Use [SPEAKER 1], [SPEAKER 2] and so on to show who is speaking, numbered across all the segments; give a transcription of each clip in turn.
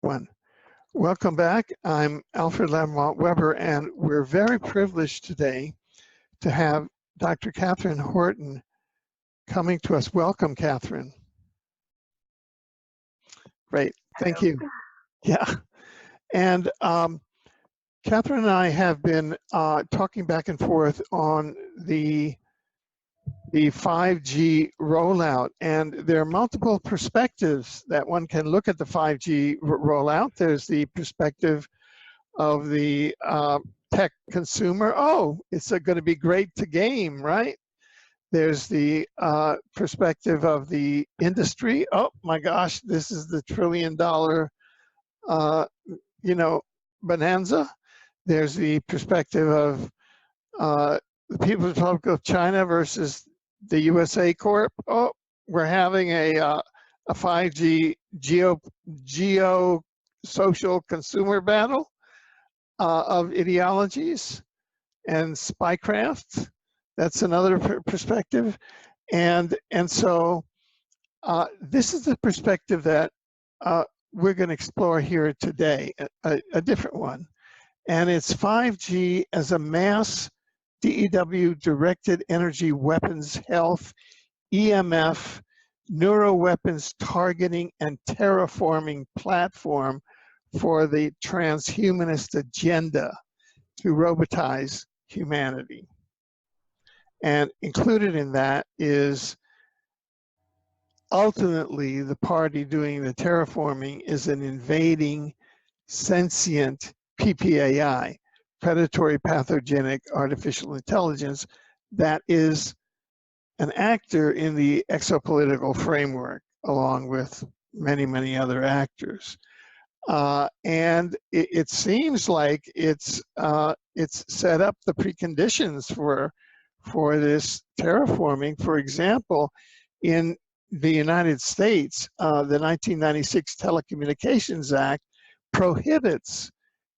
[SPEAKER 1] One. Welcome back. I'm Alfred Lambremont Webre, and we're very privileged today to have Dr. Katherine Horton coming to us. Welcome, Katherine. Great. Thank you. Yeah. And Katherine and I have been talking back and forth on the 5G rollout, and there are multiple perspectives that one can look at the 5G rollout. There's the perspective of the tech consumer. Oh, it's going to be great to game, right? There's the perspective of the industry. Oh my gosh, this is the $1 trillion, bonanza. There's the perspective of the People's Republic of China versus the USA Corp. Oh, we're having a 5G geo social consumer battle of ideologies and spycraft. That's another perspective. And so this is the perspective that we're going to explore here today, a different one. And it's 5G as a mass DEW directed energy weapons health, EMF, neuroweapons targeting and terraforming platform for the transhumanist agenda to robotize humanity. And included in that is ultimately the party doing the terraforming is an invading sentient PPAI, predatory pathogenic artificial intelligence, that is an actor in the exopolitical framework along with many, many other actors. And it seems like it's set up the preconditions for this terraforming. For example, in the United States, the 1996 Telecommunications Act prohibits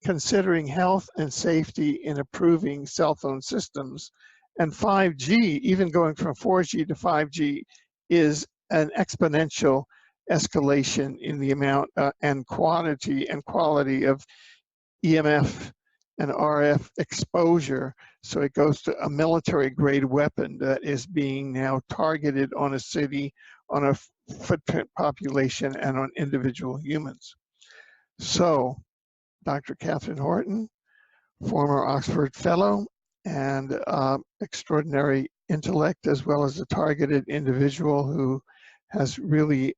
[SPEAKER 1] considering health and safety in approving cell phone systems. And 5G, even going from 4G to 5G, is an exponential escalation in the amount and quantity and quality of EMF and RF exposure. So it goes to a military grade weapon that is being now targeted on a city, on a footprint population, and on individual humans. So Dr. Katherine Horton, former Oxford Fellow and extraordinary intellect, as well as a targeted individual who has really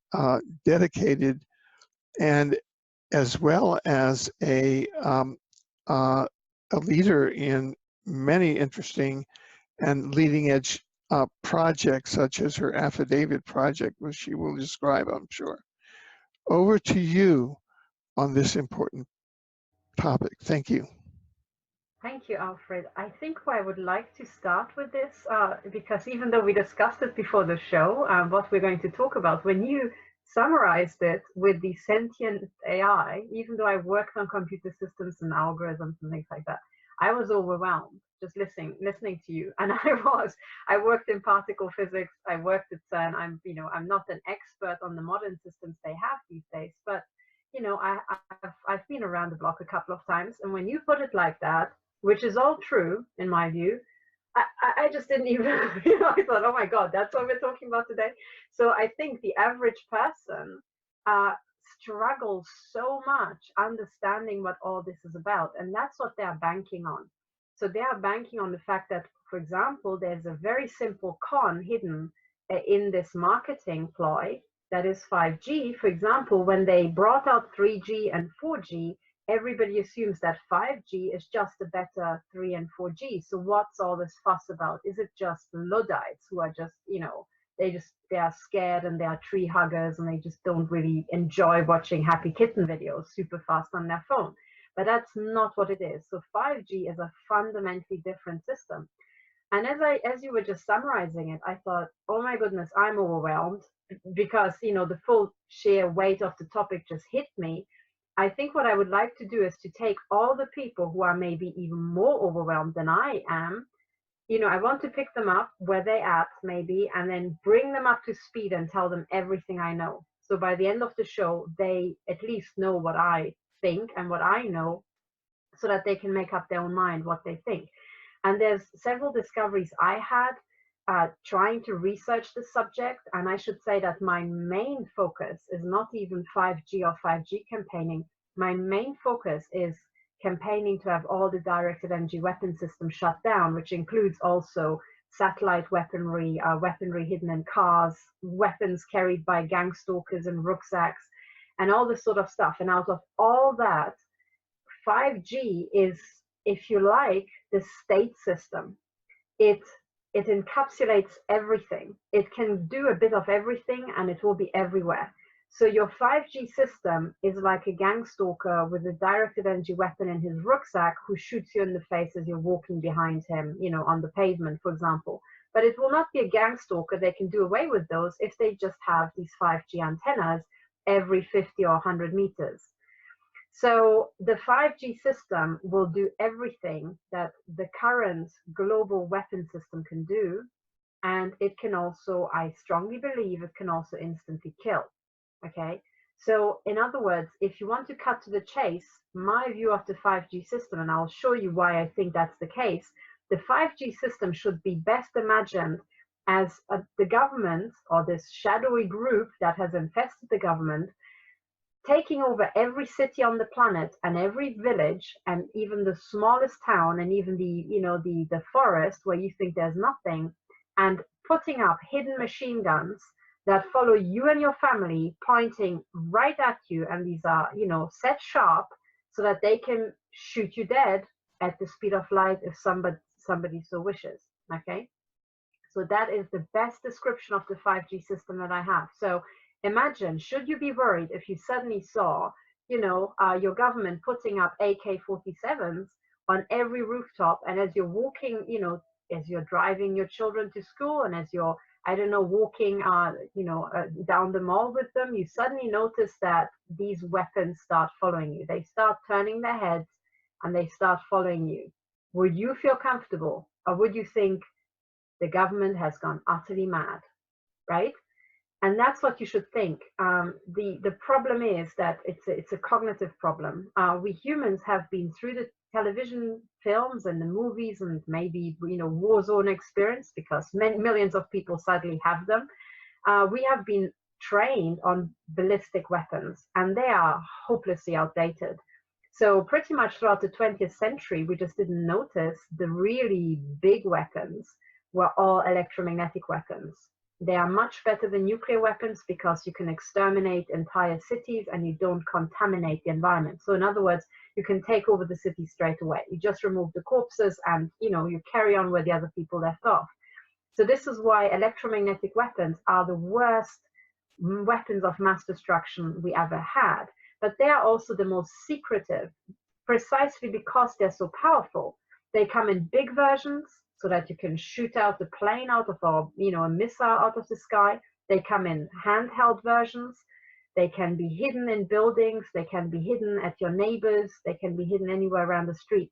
[SPEAKER 1] dedicated, and as well as a leader in many interesting and leading edge projects, such as her affidavit project, which she will describe, I'm sure. Over to you on this important topic. Thank you.
[SPEAKER 2] Thank you, Alfred. I think I would like to start with this because even though we discussed it before the show, what we're going to talk about, when you summarized it with the sentient AI, even though I worked on computer systems and algorithms and things like that, I was overwhelmed just listening to you. And I worked in particle physics. I worked at CERN. I'm not an expert on the modern systems they have these days, but I've been around the block a couple of times. And when you put it like that, which is all true in my view, I just didn't even, I thought, oh my God, that's what we're talking about today. So I think the average person struggles so much understanding what all this is about. And that's what they're banking on. So they are banking on the fact that, for example, there's a very simple con hidden in this marketing ploy that is 5G. For example, when they brought out 3G and 4G, everybody assumes that 5G is just a better 3 and 4G. So what's all this fuss about? Is it just Luddites who are just, they are scared and they are tree huggers and they just don't really enjoy watching happy kitten videos super fast on their phone? But that's not what it is. So 5G is a fundamentally different system. And as you were just summarizing it, I thought, oh my goodness, I'm overwhelmed because, the full sheer weight of the topic just hit me. I think what I would like to do is to take all the people who are maybe even more overwhelmed than I am, I want to pick them up where they at maybe, and then bring them up to speed and tell them everything I know. So by the end of the show, they at least know what I think and what I know, so that they can make up their own mind what they think. And there's several discoveries I had trying to research the subject. And I should say that my main focus is not even 5G or 5G campaigning. My main focus is campaigning to have all the directed energy weapon systems shut down, which includes also satellite weaponry, weaponry hidden in cars, weapons carried by gang stalkers in rucksacks, and all this sort of stuff. And out of all that, 5G is, if you like, the state system. It encapsulates everything. It can do a bit of everything, and it will be everywhere. So your 5G system is like a gang stalker with a directed energy weapon in his rucksack who shoots you in the face as you're walking behind him, you know, on the pavement, for example. But it will not be a gang stalker. They can do away with those if they just have these 5G antennas every 50 or 100 meters. So the 5G system will do everything that the current global weapon system can do. And it can also, I strongly believe, it can also instantly kill. Okay, so in other words, if you want to cut to the chase, my view of the 5G system, and I'll show you why I think that's the case, the 5G system should be best imagined as the government, or this shadowy group that has infested the government, taking over every city on the planet and every village and even the smallest town and even the, you know, the forest where you think there's nothing, and putting up hidden machine guns that follow you and your family, pointing right at you, and these are, you know, set sharp so that they can shoot you dead at the speed of light if somebody so wishes. Okay, so that is the best description of the 5G system that I have. So imagine, should you be worried if you suddenly saw, you know, your government putting up AK-47s on every rooftop, and as you're walking, you know, as you're driving your children to school, and as you're, I don't know, walking, down the mall with them, you suddenly notice that these weapons start following you. They start turning their heads and they start following you. Would you feel comfortable, or would you think the government has gone utterly mad, right? And that's what you should think. The problem is that it's a cognitive problem. We humans have been through the television films and the movies and maybe, you know, war zone experience, because millions of people sadly have them. We have been trained on ballistic weapons, and they are hopelessly outdated. So pretty much throughout the 20th century, we just didn't notice the really big weapons were all electromagnetic weapons. They are much better than nuclear weapons because you can exterminate entire cities and you don't contaminate the environment. So in other words, you can take over the city straight away. You just remove the corpses and, you know, you carry on where the other people left off. So this is why electromagnetic weapons are the worst weapons of mass destruction we ever had. But they are also the most secretive, precisely because they're so powerful. They come in big versions, so that you can shoot out the plane out of a missile out of the sky. They come in handheld versions. They can be hidden in buildings. They can be hidden at your neighbors. They can be hidden anywhere around the street.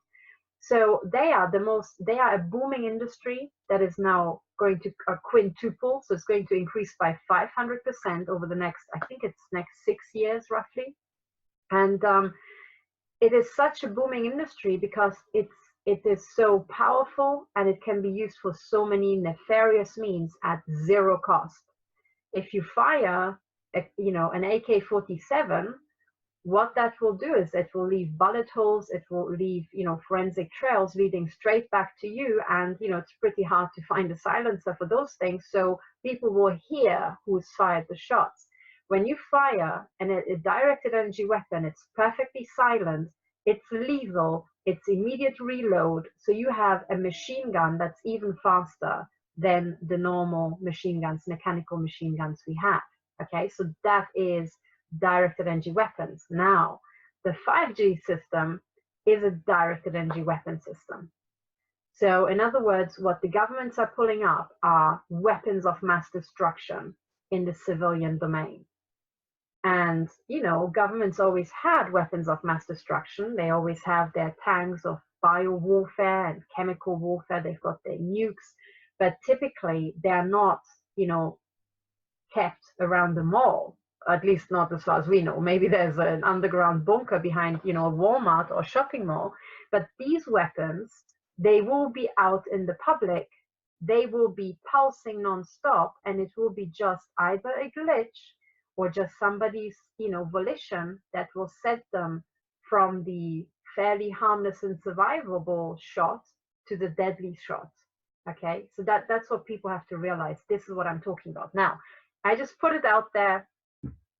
[SPEAKER 2] So they are a booming industry that is now going to quintuple. So it's going to increase by 500% over the next 6 years roughly. And it is such a booming industry because it is so powerful and it can be used for so many nefarious means at zero cost. If you fire, an AK-47, what that will do is it will leave bullet holes. It will leave, forensic trails leading straight back to you. And, it's pretty hard to find a silencer for those things. So people will hear who's fired the shots. When you fire a directed energy weapon, it's perfectly silent. It's lethal. It's immediate reload. So you have a machine gun that's even faster than the normal machine guns, mechanical machine guns we have. Okay, so that is directed energy weapons. Now, the 5G system is a directed energy weapon system. So in other words, what the governments are pulling up are weapons of mass destruction in the civilian domain. And, governments always had weapons of mass destruction. They always have their tanks of bio warfare and chemical warfare. They've got their nukes, but typically they're not, kept around the mall. at least not as far as we know. Maybe there's an underground bunker behind, you know, a Walmart or shopping mall. But these weapons, they will be out in the public. They will be pulsing nonstop, and it will be just either a glitch or just somebody's, you know, volition that will set them from the fairly harmless and survivable shot to the deadly shot. Okay, so that's what people have to realize. This is what I'm talking about. Now, I just put it out there,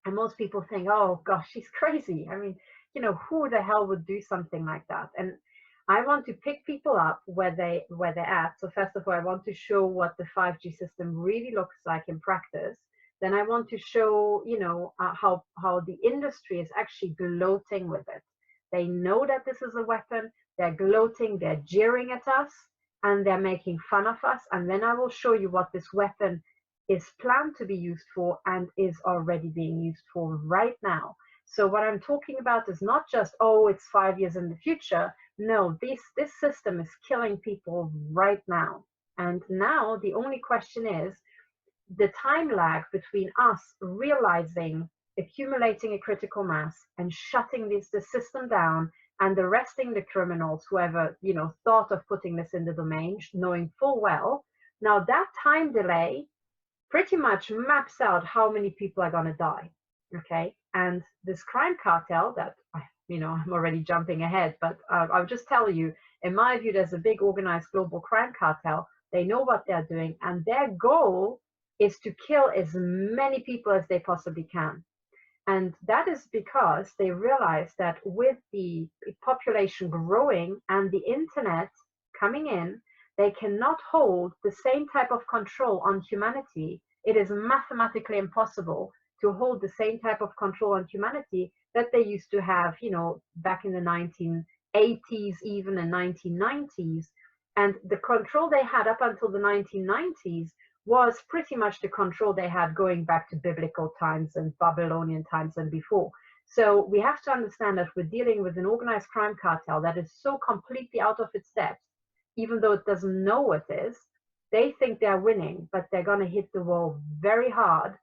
[SPEAKER 2] and most people think, oh gosh, she's crazy. I mean, you know, who the hell would do something like that? And I want to pick people up where they're at. So first of all, I want to show what the 5G system really looks like in practice. Then I want to show, you know, how the industry is actually gloating with it. They know that this is a weapon. They're gloating. They're jeering at us, and they're making fun of us. And then I will show you what this weapon is planned to be used for and is already being used for right now. So what I'm talking about is not just, oh, it's 5 years in the future. No, this system is killing people right now. And now the only question is the time lag between us realizing, accumulating a critical mass and shutting the system down and arresting the criminals, whoever, you know, thought of putting this in the domain, knowing full well. Now that time delay pretty much maps out how many people are going to die. Okay, and this crime cartel that, you know, I'm already jumping ahead, but I'll just tell you, in my view, there's a big organized global crime cartel. They know what they're doing, and their goal is to kill as many people as they possibly can. And that is because they realize that with the population growing and the internet coming in, they cannot hold the same type of control on humanity. It is mathematically impossible to hold the same type of control on humanity that they used to have, you know, back in the 1980s, even the 1990s. And the control they had up until the 1990s was pretty much the control they had going back to biblical times and Babylonian times and before. So we have to understand that we're dealing with an organized crime cartel that is so completely out of its depth, even though it doesn't know what it is. They think they're winning, but they're going to hit the wall very hard.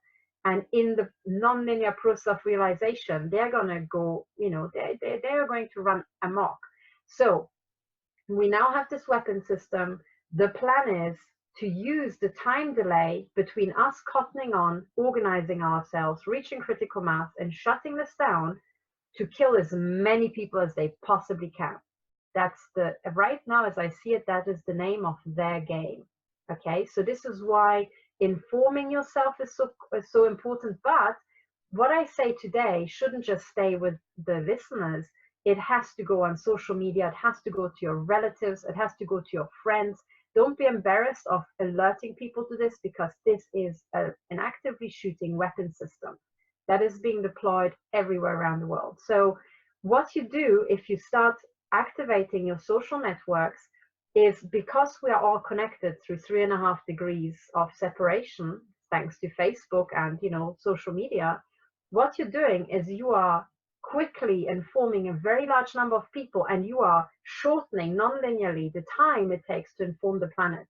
[SPEAKER 2] And in the non-linear process of realization, they're going to go, you know, they're going to run amok. So we now have this weapon system. The plan is to use the time delay between us cottoning on, organizing ourselves, reaching critical mass, and shutting this down to kill as many people as they possibly can. That's the, right now, as I see it, that is the name of their game. Okay, so this is why informing yourself is so important. But what I say today shouldn't just stay with the listeners. It has to go on social media. It has to go to your relatives. It has to go to your friends. Don't be embarrassed of alerting people to this, because this is an actively shooting weapon system that is being deployed everywhere around the world. So what you do if you start activating your social networks is, because we are all connected through 3.5 degrees of separation, thanks to Facebook and, you know, social media, what you're doing is you are quickly informing a very large number of people, and you are shortening non-linearly the time it takes to inform the planet.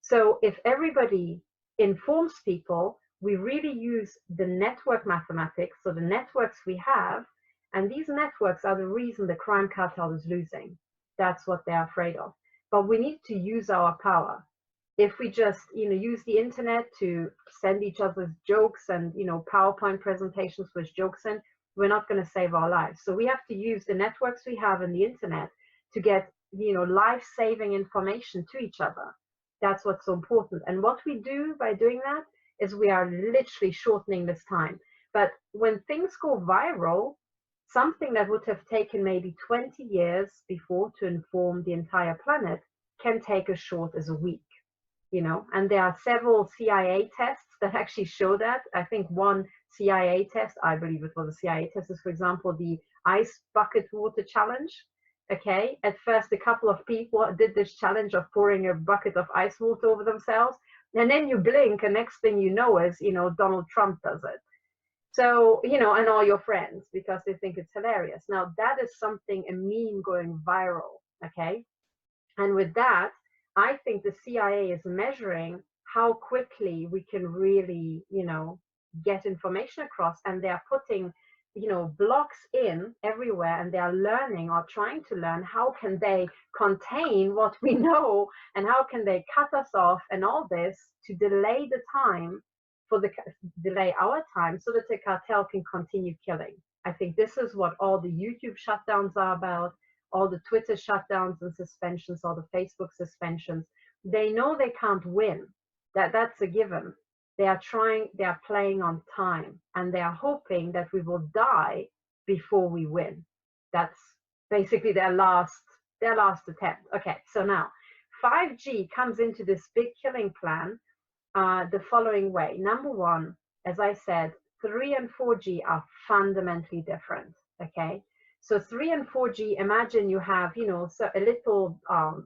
[SPEAKER 2] So if everybody informs people, we really use the network mathematics, so the networks we have, and these networks are the reason the crime cartel is losing. That's what they're afraid of. But we need to use our power. If we just, you know, use the internet to send each other jokes and, you know, PowerPoint presentations with jokes in, we're not going to save our lives. So we have to use the networks we have in the internet to get, you know, life-saving information to each other. That's what's so important. And what we do by doing that is we are literally shortening this time. But when things go viral, something that would have taken maybe 20 years before to inform the entire planet can take as short as a week. You know, and there are several CIA tests that actually show that. I think one CIA test, I believe it was a CIA test, is, for example, the ice bucket water challenge. Okay, at first a couple of people did this challenge of pouring a bucket of ice water over themselves, and then you blink, and next thing you know is, you know, Donald Trump does it. So, you know, and all your friends, because they think it's hilarious. Now that is something, a meme going viral. Okay, and with that, I think the CIA is measuring how quickly we can really, you know, get information across, and they are putting, you know, blocks in everywhere, and they are learning or trying to learn how can they contain what we know, and how can they cut us off, and all this to delay the time for the delay our time so that the cartel can continue killing. I think this is what all the YouTube shutdowns are about, all the Twitter shutdowns and suspensions, all the Facebook suspensions. They know they can't win. That's a given. They are playing on time, and they are hoping that we will die before we win. That's basically their last attempt. Okay, so now 5G comes into this big killing plan the following way. Number one, as I said, 3 and 4G are fundamentally different. Okay, so 3 and 4G, imagine you have, you know, so a little,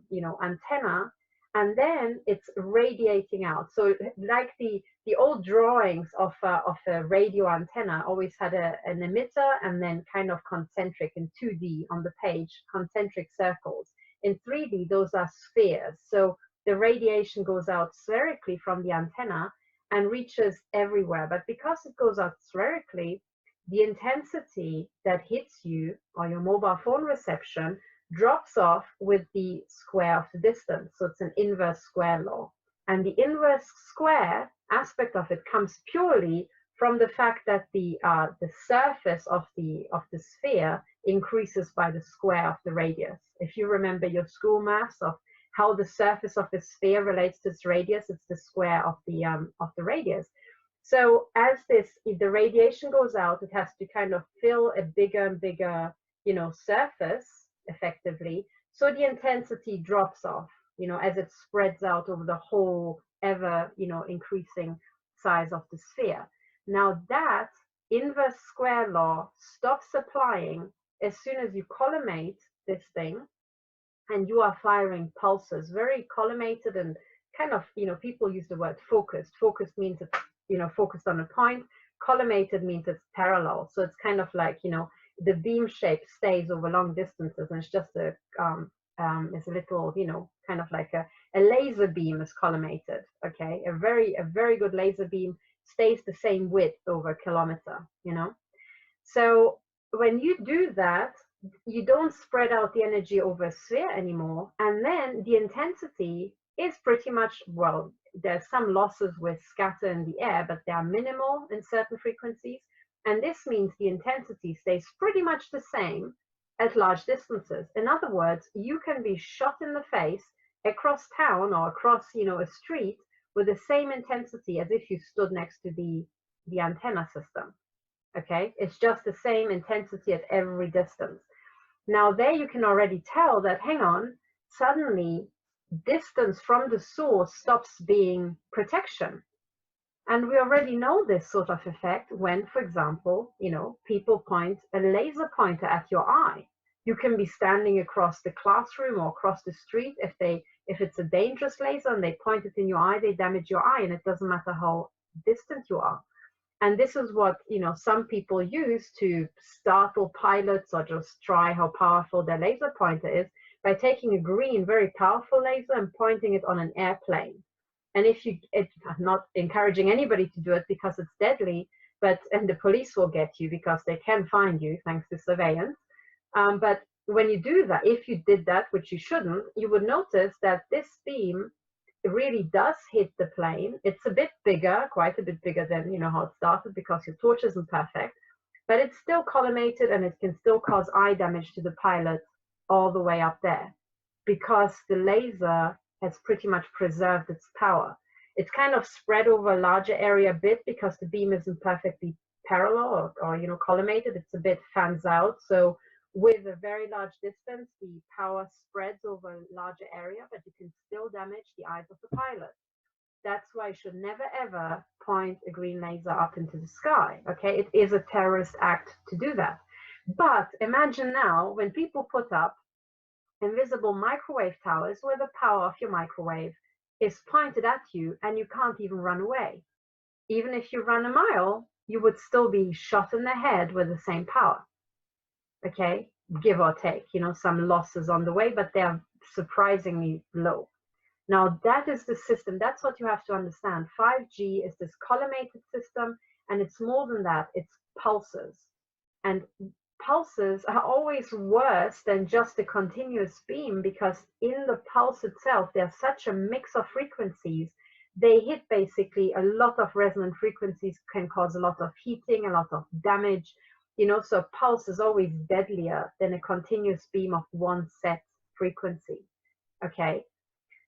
[SPEAKER 2] you know, antenna, and then it's radiating out. So like the old drawings of a radio antenna always had an emitter and then kind of concentric in 2D on the page, concentric circles. In 3D, those are spheres. So the radiation goes out spherically from the antenna and reaches everywhere. But because it goes out spherically, the intensity that hits you or your mobile phone reception drops off with the square of the distance. So it's an inverse square law. And the inverse square aspect of it comes purely from the fact that the surface of the sphere increases by the square of the radius. If you remember your school maths of how the surface of the sphere relates to its radius, it's the square of the radius. So as the radiation goes out, it has to kind of fill a bigger and bigger, you know, surface effectively. So the intensity drops off, you know, as it spreads out over the whole ever, you know, increasing size of the sphere. Now that inverse square law stops applying as soon as you collimate this thing and you are firing pulses, very collimated and kind of, you know, people use the word focused. Focused means it's, you know, focused on a point. Collimated means it's parallel. So it's kind of like, you know, the beam shape stays over long distances, and it's just it's a little, you know, kind of like a laser beam is collimated. Okay, a very good laser beam stays the same width over a kilometer, you know. So when you do that, you don't spread out the energy over a sphere anymore, and then the intensity is pretty much, well, there's some losses with scatter in the air, but they are minimal in certain frequencies. And this means the intensity stays pretty much the same at large distances. In other words, you can be shot in the face across town or across, you know, a street with the same intensity as if you stood next to the antenna system. Okay, it's just the same intensity at every distance. Now there you can already tell that, hang on, suddenly distance from the source stops being protection. And we already know this sort of effect when, for example, you know, people point a laser pointer at your eye. You can be standing across the classroom or across the street. If it's a dangerous laser and they point it in your eye, they damage your eye, and it doesn't matter how distant you are. And this is what, you know, some people use to startle pilots or just try how powerful their laser pointer is by taking a green, very powerful laser and pointing it on an airplane. And it's not encouraging anybody to do it because it's deadly, and the police will get you because they can find you thanks to surveillance. But when you do that, if you did that, which you shouldn't, you would notice that this beam really does hit the plane. It's a bit bigger, quite a bit bigger than, you know, how it started because your torch isn't perfect, but it's still collimated and it can still cause eye damage to the pilot all the way up there because the laser has pretty much preserved its power. It's kind of spread over a larger area a bit because the beam isn't perfectly parallel or you know, collimated. It's a bit fans out. So with a very large distance, the power spreads over a larger area, but you can still damage the eyes of the pilot. That's why you should never ever point a green laser up into the sky. Okay, it is a terrorist act to do that. But imagine now when people put up invisible microwave towers where the power of your microwave is pointed at you and you can't even run away. Even if you run a mile, you would still be shot in the head with the same power. Okay, give or take, you know, some losses on the way, but they're surprisingly low. Now that is the system. That's what you have to understand. 5G is this collimated system, And it's more than that, it's pulses. And pulses are always worse than just a continuous beam, because in the pulse itself, there's such a mix of frequencies. They hit basically a lot of resonant frequencies, can cause a lot of heating, a lot of damage. So a pulse is always deadlier than a continuous beam of one set frequency. Okay,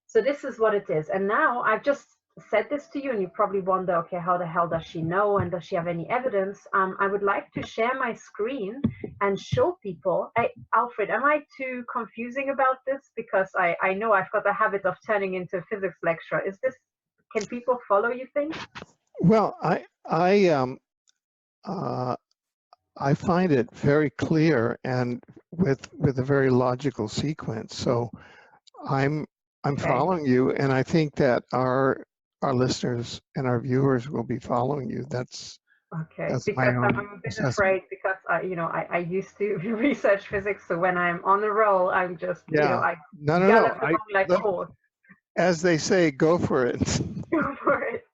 [SPEAKER 2] so this is what it is. And now I've just said this to you, and you probably wonder, okay, how the hell does she know, and does she have any evidence? I would like to share my screen and show people. Alfred, am I too confusing about this? Because I know I've got the habit of turning into a physics lecturer. Can people follow, you think?
[SPEAKER 1] Well, I find it very clear and with a very logical sequence. So I'm
[SPEAKER 2] Okay.
[SPEAKER 1] following you, and I think that our listeners and our viewers will be following you. That's
[SPEAKER 2] because
[SPEAKER 1] my own
[SPEAKER 2] I'm a bit
[SPEAKER 1] assessment.
[SPEAKER 2] afraid, because I used to research physics, so when I'm on the roll, I'm just I gallop along like a horse.
[SPEAKER 1] As they say, go for it.
[SPEAKER 2] Go for it.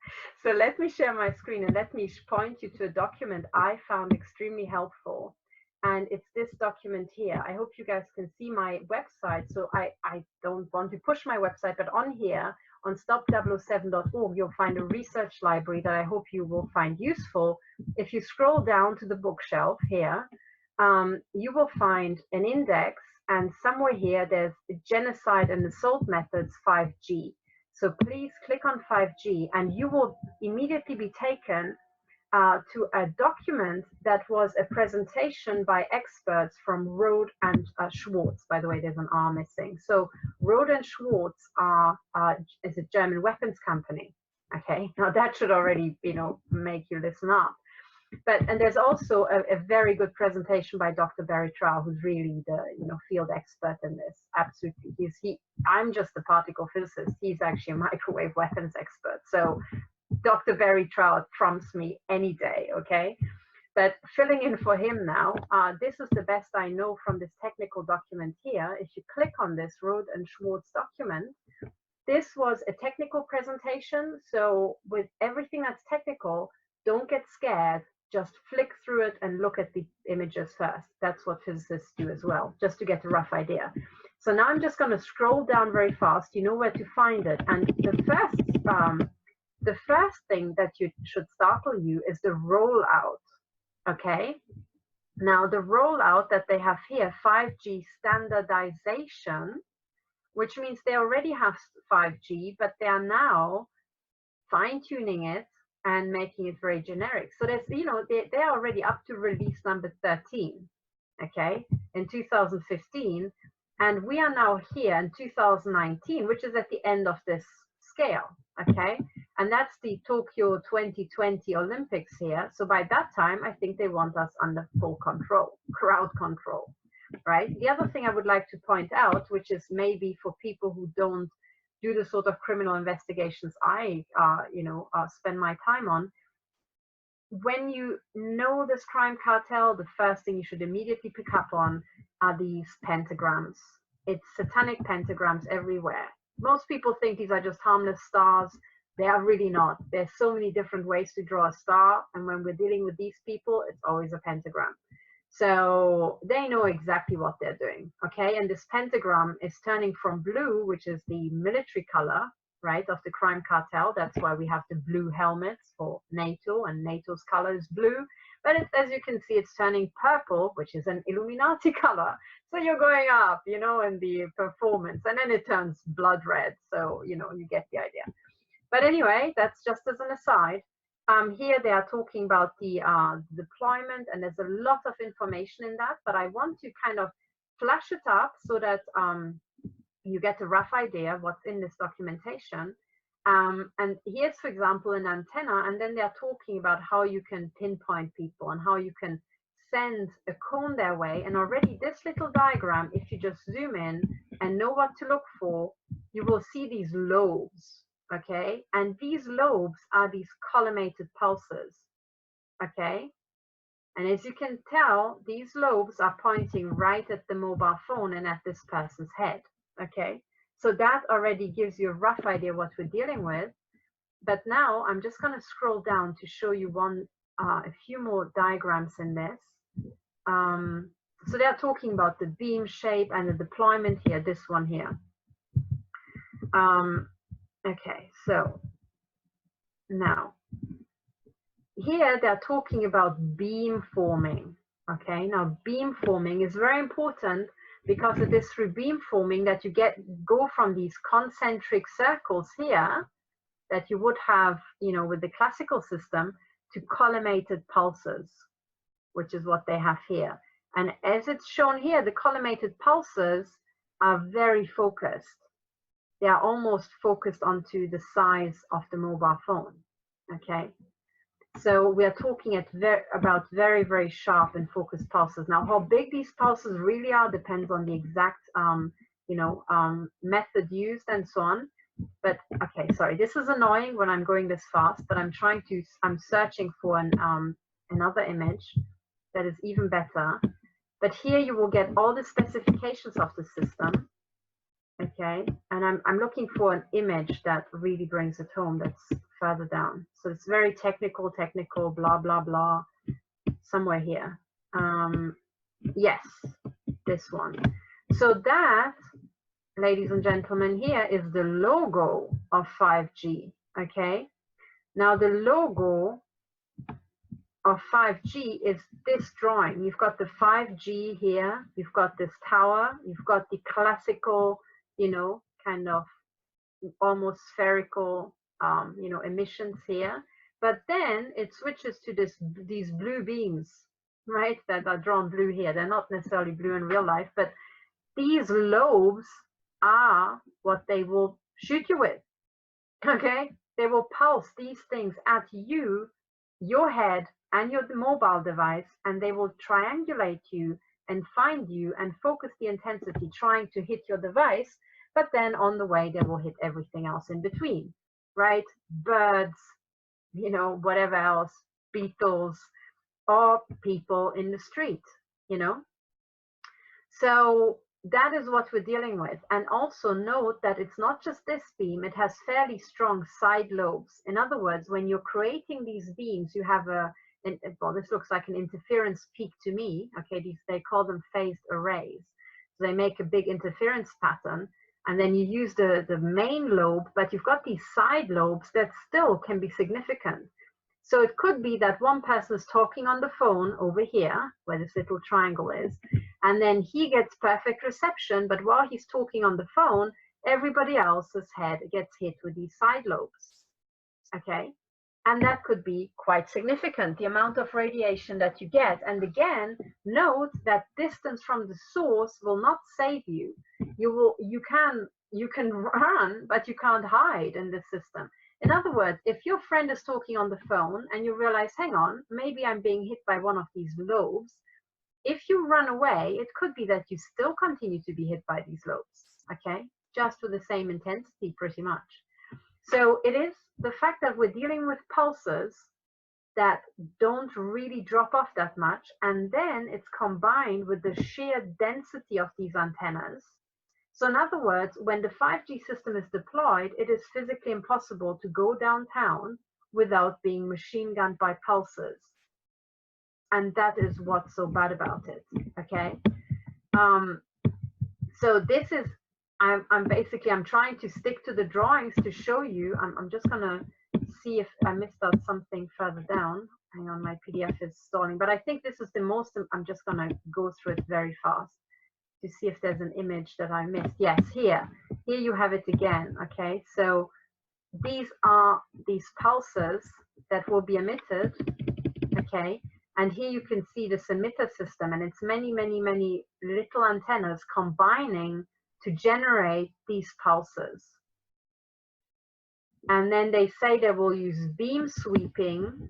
[SPEAKER 2] So let me share my screen, and let me point you to a document I found extremely helpful. And it's this document here. I hope you guys can see my website. So I don't want to push my website, but on here, on stop007.org, you'll find a research library that I hope you will find useful. If you scroll down to the bookshelf here, you will find an index, and somewhere here, there's Genocide and Assault Methods 5G. So please click on 5G, and you will immediately be taken to a document that was a presentation by experts from Rohde and Schartz. By the way, there's an R missing. So Rohde and Schartz is a German weapons company. Okay, now that should already make you listen up. And there's also a very good presentation by Dr. Barry Trow, who's really the field expert in this. Absolutely, I'm just a particle physicist. He's actually a microwave weapons expert. So Dr. Barry Trow trumps me any day. Okay, but filling in for him now, this is the best I know from this technical document here. If you click on this Rohde and Schartz document, this was a technical presentation. So with everything that's technical, don't get scared. Just flick through it and look at the images first. That's what physicists do as well, just to get a rough idea. So now I'm just going to scroll down very fast. You know where to find it. And the first thing that should startle you is the rollout. Okay. Now the rollout that they have here, 5G standardization, which means they already have 5G, but they are now fine-tuning it and making it very generic. So there's, they're already up to release number 13, okay, in 2015. And we are now here in 2019, which is at the end of this scale, okay? And that's the Tokyo 2020 Olympics here. So by that time, I think they want us under full control, crowd control, right? The other thing I would like to point out, which is maybe for people who don't do the sort of criminal investigations I, spend my time on. When you know this crime cartel, the first thing you should immediately pick up on are these pentagrams. It's satanic pentagrams everywhere. Most people think these are just harmless stars. They are really not. There's so many different ways to draw a star, and when we're dealing with these people, it's always a pentagram. So they know exactly what they're doing, okay? And this pentagram is turning from blue, which is the military color, right, of the crime cartel. That's why we have the blue helmets for NATO, and NATO's color is blue. But as you can see, it's turning purple, which is an Illuminati color. So you're going up, in the performance, and then it turns blood red. So, you get the idea. But anyway, that's just as an aside. Here they are talking about the deployment, and there's a lot of information in that, but I want to kind of flash it up so that you get a rough idea of what's in this documentation. And here's, for example, an antenna, and then they're talking about how you can pinpoint people and how you can send a cone their way. And already this little diagram, if you just zoom in and know what to look for, you will see these lobes. Okay, and these lobes are these collimated pulses, okay? And as you can tell, these lobes are pointing right at the mobile phone and at this person's head, okay? So that already gives you a rough idea what we're dealing with. But now I'm just gonna scroll down to show you one a few more diagrams in this. So they're talking about the beam shape and the deployment here, this one here. Okay, so now here they're talking about beam forming. Okay, now beam forming is very important because it is through beam forming that you go from these concentric circles here that you would have, you know, with the classical system, to collimated pulses, which is what they have here. And as it's shown here, the collimated pulses are very focused. They are almost focused onto the size of the mobile phone. Okay, so we are talking about very, very sharp and focused pulses. Now, how big these pulses really are depends on the exact, method used and so on. But okay, sorry, this is annoying when I'm going this fast, but I'm searching for another image that is even better. But here you will get all the specifications of the system. Okay, and I'm looking for an image that really brings it home, that's further down. So it's very technical, blah, blah, blah, somewhere here. Yes, this one. So that, ladies and gentlemen, here is the logo of 5G, okay? Now the logo of 5G is this drawing. You've got the 5G here, you've got this tower, you've got the classical, you know, kind of almost spherical, emissions here. But then it switches to these blue beams, right, that are drawn blue here. They're not necessarily blue in real life, but these lobes are what they will shoot you with, okay? They will pulse these things at you, your head, and your mobile device, and they will triangulate you and find you and focus the intensity trying to hit your device, but then on the way, they will hit everything else in between, right? Birds, you know, whatever else, beetles, or people in the street, you know? So that is what we're dealing with. And also note that it's not just this beam, it has fairly strong side lobes. In other words, when you're creating these beams, you have well, this looks like an interference peak to me. Okay, they call them phased arrays. So they make a big interference pattern, and then you use the main lobe, but you've got these side lobes that still can be significant. So it could be that one person is talking on the phone over here, where this little triangle is, and then he gets perfect reception, but while he's talking on the phone, everybody else's head gets hit with these side lobes, okay? And that could be quite significant, the amount of radiation that you get. And again, note that distance from the source will not save you. You can run, but you can't hide in this system. In other words, if your friend is talking on the phone and you realize, hang on, maybe I'm being hit by one of these lobes, if you run away, it could be that you still continue to be hit by these lobes, okay? Just with the same intensity, pretty much. So it is the fact that we're dealing with pulses that don't really drop off that much, and then it's combined with the sheer density of these antennas. So in other words, when the 5G system is deployed, it is physically impossible to go downtown without being machine gunned by pulses. And that is what's so bad about it, okay? So this is, I'm trying to stick to the drawings to show you. I'm just gonna see if I missed out something further down. Hang on, my PDF is stalling, but I think this is the most, I'm just gonna go through it very fast to see if there's an image that I missed. Yes, here you have it again, okay? So these are these pulses that will be emitted, okay? And here you can see this emitter system, and it's many, many, many little antennas combining to generate these pulses. And then they say they will use a beam sweeping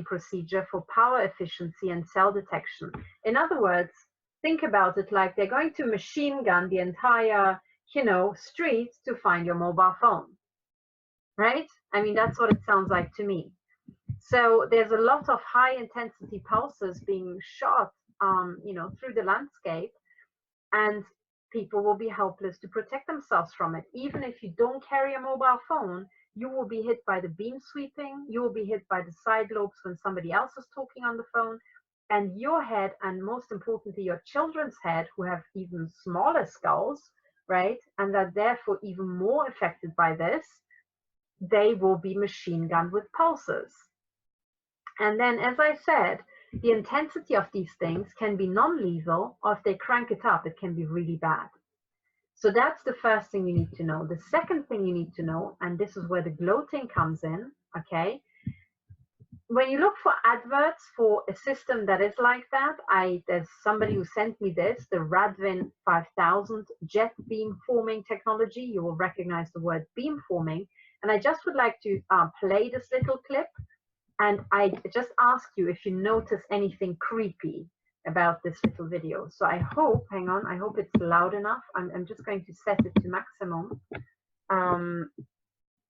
[SPEAKER 2] procedure for power efficiency and cell detection. In other words, think about it like they're going to machine gun the entire, street to find your mobile phone, right? I mean, that's what it sounds like to me. So there's a lot of high intensity pulses being shot, through the landscape, and people will be helpless to protect themselves from it. Even if you don't carry a mobile phone, you will be hit by the beam sweeping, you will be hit by the side lobes when somebody else is talking on the phone, and your head, and most importantly, your children's head, who have even smaller skulls, right, and are therefore even more affected by this, they will be machine gunned with pulses. And then, as I said, the intensity of these things can be non-lethal, or if they crank it up, it can be really bad. So that's the first thing you need to know. The second thing you need to know, and this is where the gloating comes in, okay? When you look for adverts for a system that is like that, there's somebody who sent me this, the Radwin 5000 jet beam forming technology. You will recognize the word beam forming. And I just would like to play this little clip. And I just ask you if you notice anything creepy about this little video. So I hope, hang on, I hope it's loud enough. I'm just going to set it to maximum.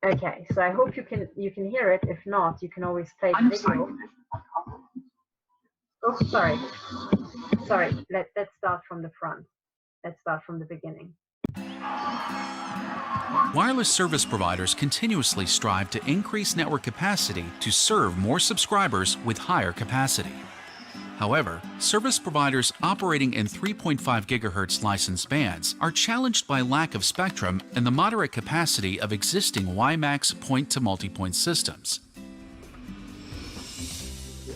[SPEAKER 2] Okay, so I hope you can hear it. If not, you can always play the video. Oh, sorry. Let's start from the front. Let's start from the beginning.
[SPEAKER 3] Wireless service providers continuously strive to increase network capacity to serve more subscribers with higher capacity. However, service providers operating in 3.5 GHz licensed bands are challenged by lack of spectrum and the moderate capacity of existing WiMAX point-to-multipoint systems.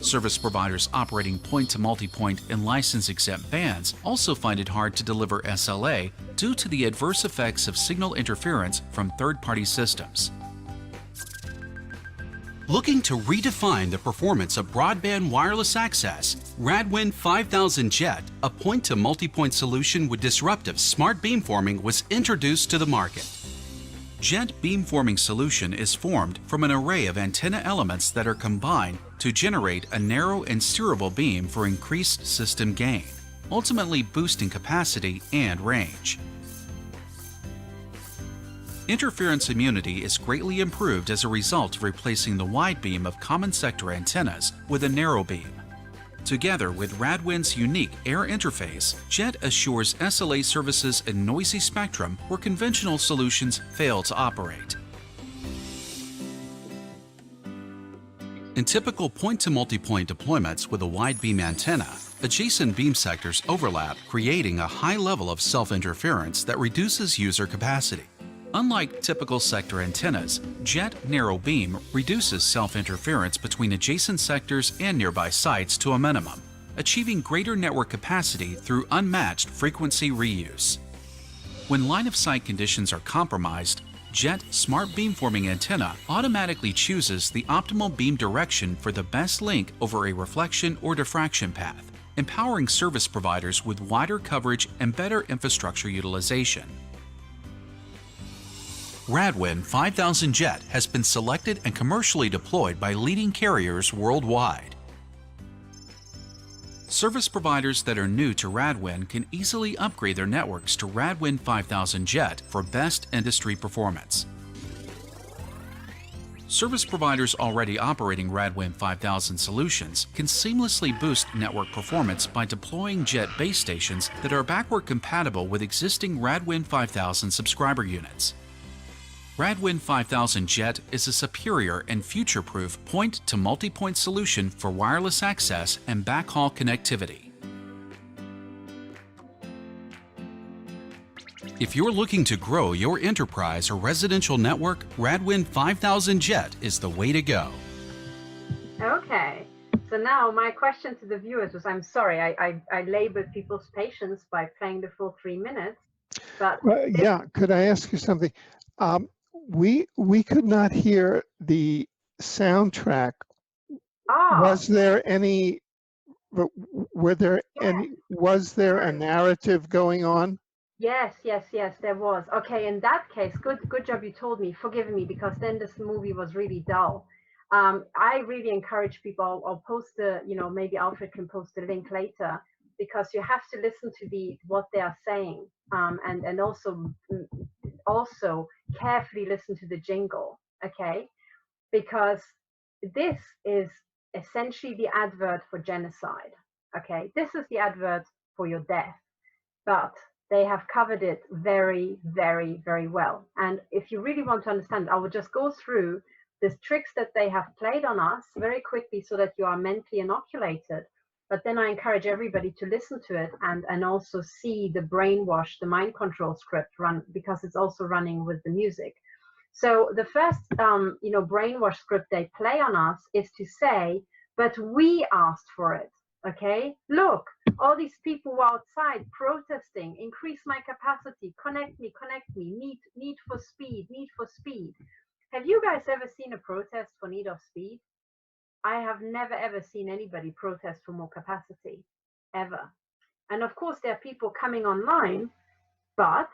[SPEAKER 3] Service providers operating point-to-multipoint in license-exempt bands also find it hard to deliver SLA due to the adverse effects of signal interference from third-party systems. Looking to redefine the performance of broadband wireless access, Radwin 5000 Jet, a point-to-multipoint solution with disruptive smart beamforming, was introduced to the market. Jet beamforming solution is formed from an array of antenna elements that are combined to generate a narrow and steerable beam for increased system gain, ultimately boosting capacity and range. Interference immunity is greatly improved as a result of replacing the wide beam of common sector antennas with a narrow beam. Together with Radwin's unique air interface, Jet assures SLA services in noisy spectrum where conventional solutions fail to operate. In typical point-to-multipoint deployments with a wide beam antenna, adjacent beam sectors overlap, creating a high level of self-interference that reduces user capacity. Unlike typical sector antennas, Jet narrow beam reduces self-interference between adjacent sectors and nearby sites to a minimum, achieving greater network capacity through unmatched frequency reuse. When line-of-sight conditions are compromised, Jet smart beamforming antenna automatically chooses the optimal beam direction for the best link over a reflection or diffraction path, empowering service providers with wider coverage and better infrastructure utilization. Radwin 5000 Jet has been selected and commercially deployed by leading carriers worldwide. Service providers that are new to Radwin can easily upgrade their networks to Radwin 5000 Jet for best industry performance. Service providers already operating Radwin 5000 solutions can seamlessly boost network performance by deploying Jet base stations that are backward compatible with existing Radwin 5000 subscriber units. Radwin 5000 Jet is a superior and future-proof point-to-multipoint solution for wireless access and backhaul connectivity. If you're looking to grow your enterprise or residential network, Radwin 5000 Jet is the way to go.
[SPEAKER 2] Okay, so now my question to the viewers was, I'm sorry, I labored people's patience by playing the full 3 minutes, but...
[SPEAKER 1] Yeah, could I ask you something? We could not hear the soundtrack. Was there any? Was there a narrative going on?
[SPEAKER 2] Yes, there was. Okay, in that case, good job you told me. Forgive me, because then this movie was really dull. I really encourage people. I'll post the, maybe Alfred can post the link later, because you have to listen to what they are saying, and also carefully listen to the jingle, okay? Because this is essentially the advert for Genocide, okay? This is the advert for your death, but They have covered it very, very, very well. And if you really want to understand, I will just go through the tricks that they have played on us very quickly so that you are mentally inoculated. But then I encourage everybody to listen to it and also see the brainwash, the mind control script run, because it's also running with the music. So the first, brainwash script they play on us is to say, but we asked for it. Okay, look, all these people outside protesting, increase my capacity, connect me, need for speed. Have you guys ever seen a protest for need of speed? I have never ever seen anybody protest for more capacity, ever. And of course, there are people coming online, but,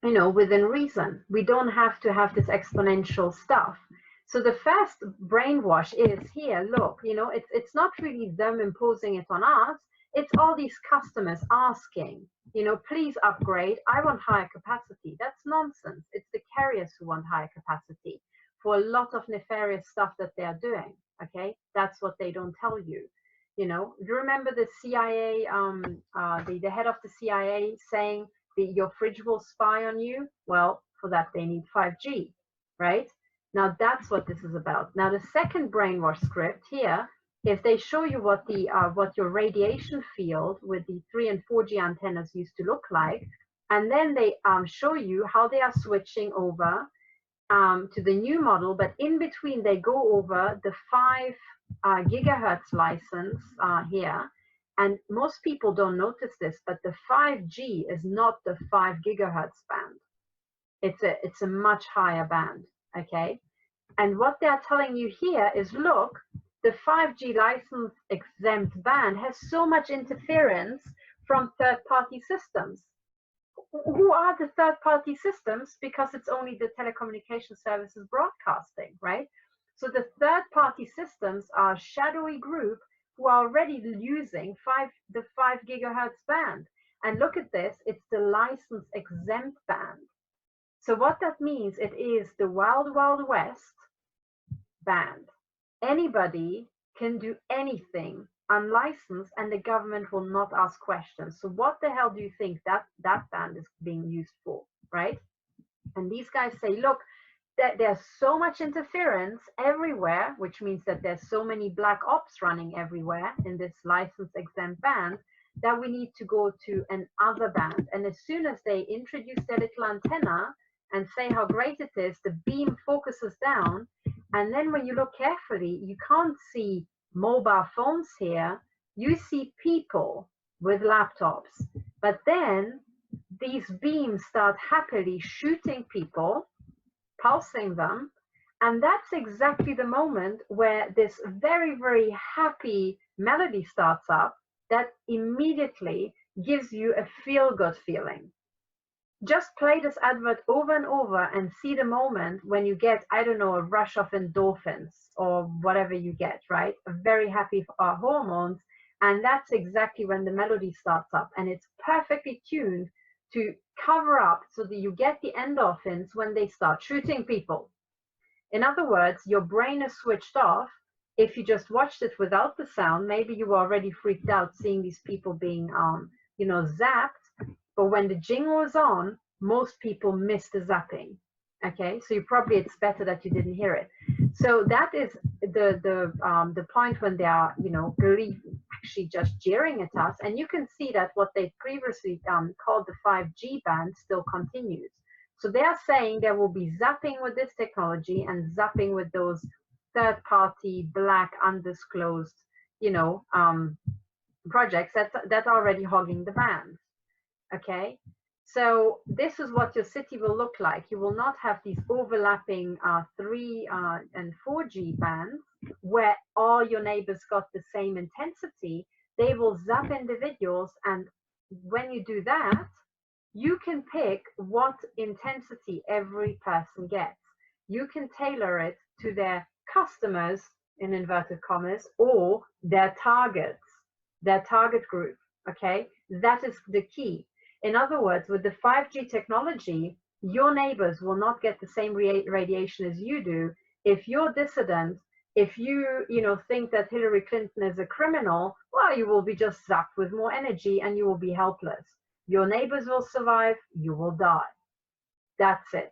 [SPEAKER 2] within reason. We don't have to have this exponential stuff. So the first brainwash is here, look, it's not really them imposing it on us. It's all these customers asking, please upgrade. I want higher capacity. That's nonsense. It's the carriers who want higher capacity for a lot of nefarious stuff that they are doing. Okay, that's what they don't tell you. You remember the CIA, the head of the CIA saying your fridge will spy on you? Well, for that they need 5G, right? Now that's what this is about. Now the second brainwash script here is they show you what your radiation field with the 3 and 4G antennas used to look like, and then they show you how they are switching over to the new model. But in between they go over the 5 gigahertz license here, and most people don't notice this, but the 5G is not the 5 gigahertz band. It's a much higher band. Okay, and what they're telling you here is, look, the 5G license exempt band has so much interference from third-party systems. Who are the third-party systems? Because it's only the telecommunication services broadcasting, right? So the third-party systems are a shadowy group who are already using the 5 gigahertz band. And look at this, it's the license exempt band. So what that means, it is the Wild Wild West band. Anybody can do anything unlicensed and the government will not ask questions. So what the hell do you think that band is being used for, right? And these guys say, look, there's so much interference everywhere, which means that there's so many black ops running everywhere in this license exempt band, that we need to go to another band. And as soon as they introduce their little antenna and say how great it is, the beam focuses down. And then when you look carefully, you can't see mobile phones here. You see people with laptops. But then these beams start happily shooting people, pulsing them. And that's exactly the moment where this very, very happy melody starts up that immediately gives you a feel-good feeling. Just play this advert over and over and see the moment when you get, I don't know, a rush of endorphins or whatever you get, right? A very happy hormones. And that's exactly when the melody starts up. And it's perfectly tuned to cover up so that you get the endorphins when they start shooting people. In other words, your brain is switched off. If you just watched it without the sound, maybe you were already freaked out seeing these people being, zapped. But when the jingle is on, most people miss the zapping. Okay, so it's better that you didn't hear it. So that is the point when they are, actually just jeering at us. And you can see that what they previously called the 5G band still continues. So they are saying there will be zapping with this technology and zapping with those third-party black undisclosed, projects that are already hogging the bands. Okay, so this is what your city will look like. You will not have these overlapping 3 and 4G bands where all your neighbors got the same intensity. They will zap individuals, and when you do that, you can pick what intensity every person gets. You can tailor it to their customers, in inverted commas, or their targets, their target group. Okay, that is the key. In other words, with the 5G technology, your neighbors will not get the same radiation as you do. If you're dissident, if you think that Hillary Clinton is a criminal, well, you will be just zapped with more energy and you will be helpless. Your neighbors will survive, you will die. That's it.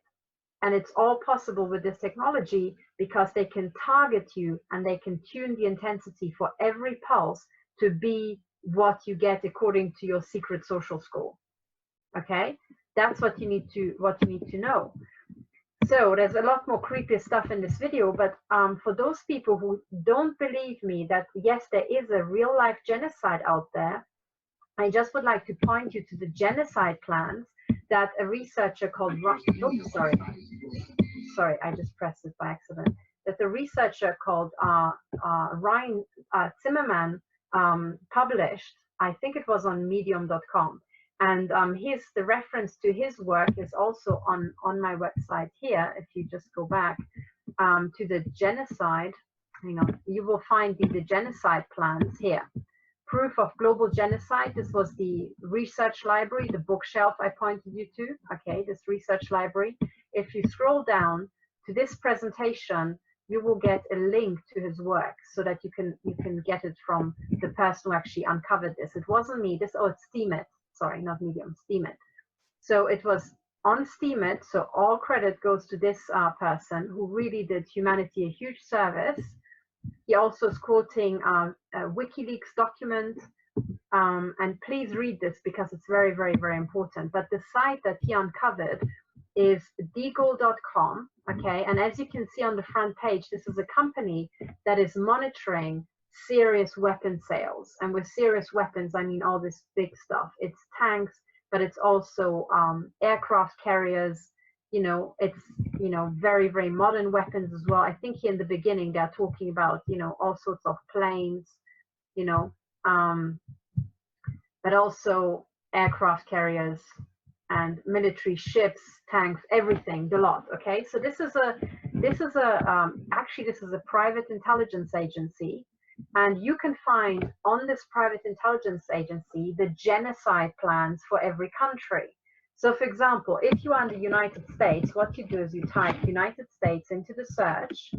[SPEAKER 2] And it's all possible with this technology because they can target you and they can tune the intensity for every pulse to be what you get according to your secret social score. Okay, that's what you need to know. So there's a lot more creepy stuff in this video, but for those people who don't believe me that yes, there is a real life genocide out there, I just would like to point you to the genocide plans that a researcher called sorry, I just pressed it by accident. That the researcher called Ryan Zimmerman published. I think it was on medium.com. And the reference to his work is also on my website here. If you just go back to the genocide, hang on, you will find the genocide plans here. Proof of Global Genocide. This was the research library, the bookshelf I pointed you to. Okay, this research library. If you scroll down to this presentation, you will get a link to his work so that you can get it from the person who actually uncovered this. It wasn't me. It's Steemit. Sorry, not Medium, Steemit. So it was on Steemit. So all credit goes to this person who really did humanity a huge service. He also is quoting a WikiLeaks document, and please read this because it's very, very, very important. But the site that he uncovered is deagle.com, okay? And as you can see on the front page, this is a company that is monitoring serious weapon sales. And with serious weapons, I mean all this big stuff. It's tanks, but it's also aircraft carriers. You know, it's, you know, very, very modern weapons as well. I think here in the beginning, they're talking about, you know, all sorts of planes, you know, but also aircraft carriers and military ships, tanks, everything, the lot. Okay, so this is a private intelligence agency, and you can find on this private intelligence agency the genocide plans for every country. So for example, if you are in the United States, what you do is you type United States into the search,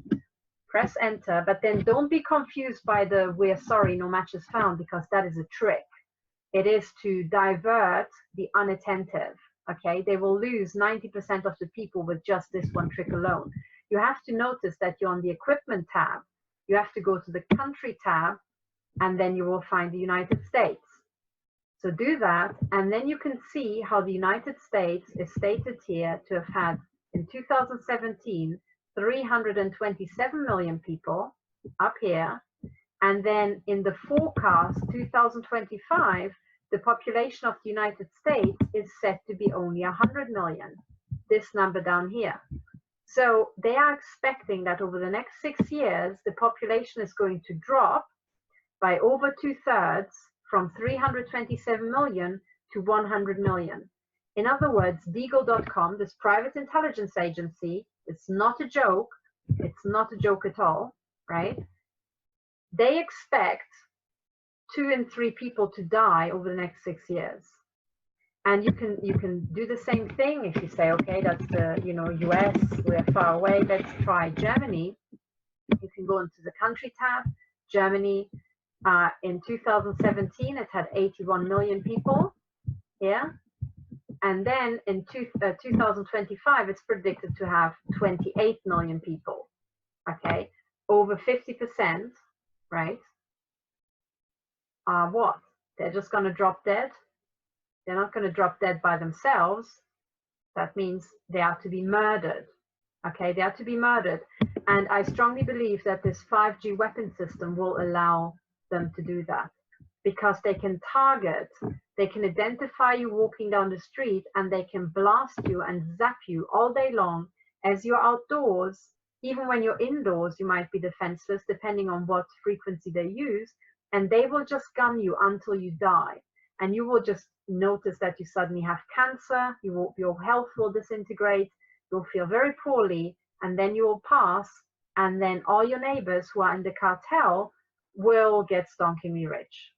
[SPEAKER 2] press enter, but then don't be confused by the "we're sorry, no match is found," because that is a trick. It is to divert the unattentive, okay? They will lose 90% of the people with just this one trick alone. You have to notice that you're on the equipment tab. You have to go to the country tab, and then you will find the United States. So do that, and then you can see how the United States is stated here to have had, in 2017, 327 million people up here. And then in the forecast, 2025, the population of the United States is set to be only 100 million, this number down here. So they are expecting that over the next 6 years, the population is going to drop by over 2/3 from 327 million to 100 million. In other words, deagle.com, this private intelligence agency, it's not a joke. It's not a joke at all, right? They expect 2 in 3 people to die over the next 6 years. And you can do the same thing if you say, okay, that's the, you know, US, we're far away, let's try Germany. You can go into the country tab. Germany, in 2017, it had 81 million people here. And then in 2025, it's predicted to have 28 million people, okay? Over 50%, right? What? They're just going to drop dead? They're not going to drop dead by themselves. That means they are to be murdered, okay? They are to be murdered. And I strongly believe that this 5G weapon system will allow them to do that, because they can target, they can identify you walking down the street, and they can blast you and zap you all day long as you're outdoors. Even when you're indoors, you might be defenseless depending on what frequency they use, and they will just gun you until you die. And you will just notice that you suddenly have cancer, your health will disintegrate, you'll feel very poorly, and then you will pass, and then all your neighbors who are in the cartel will get stonkingly rich,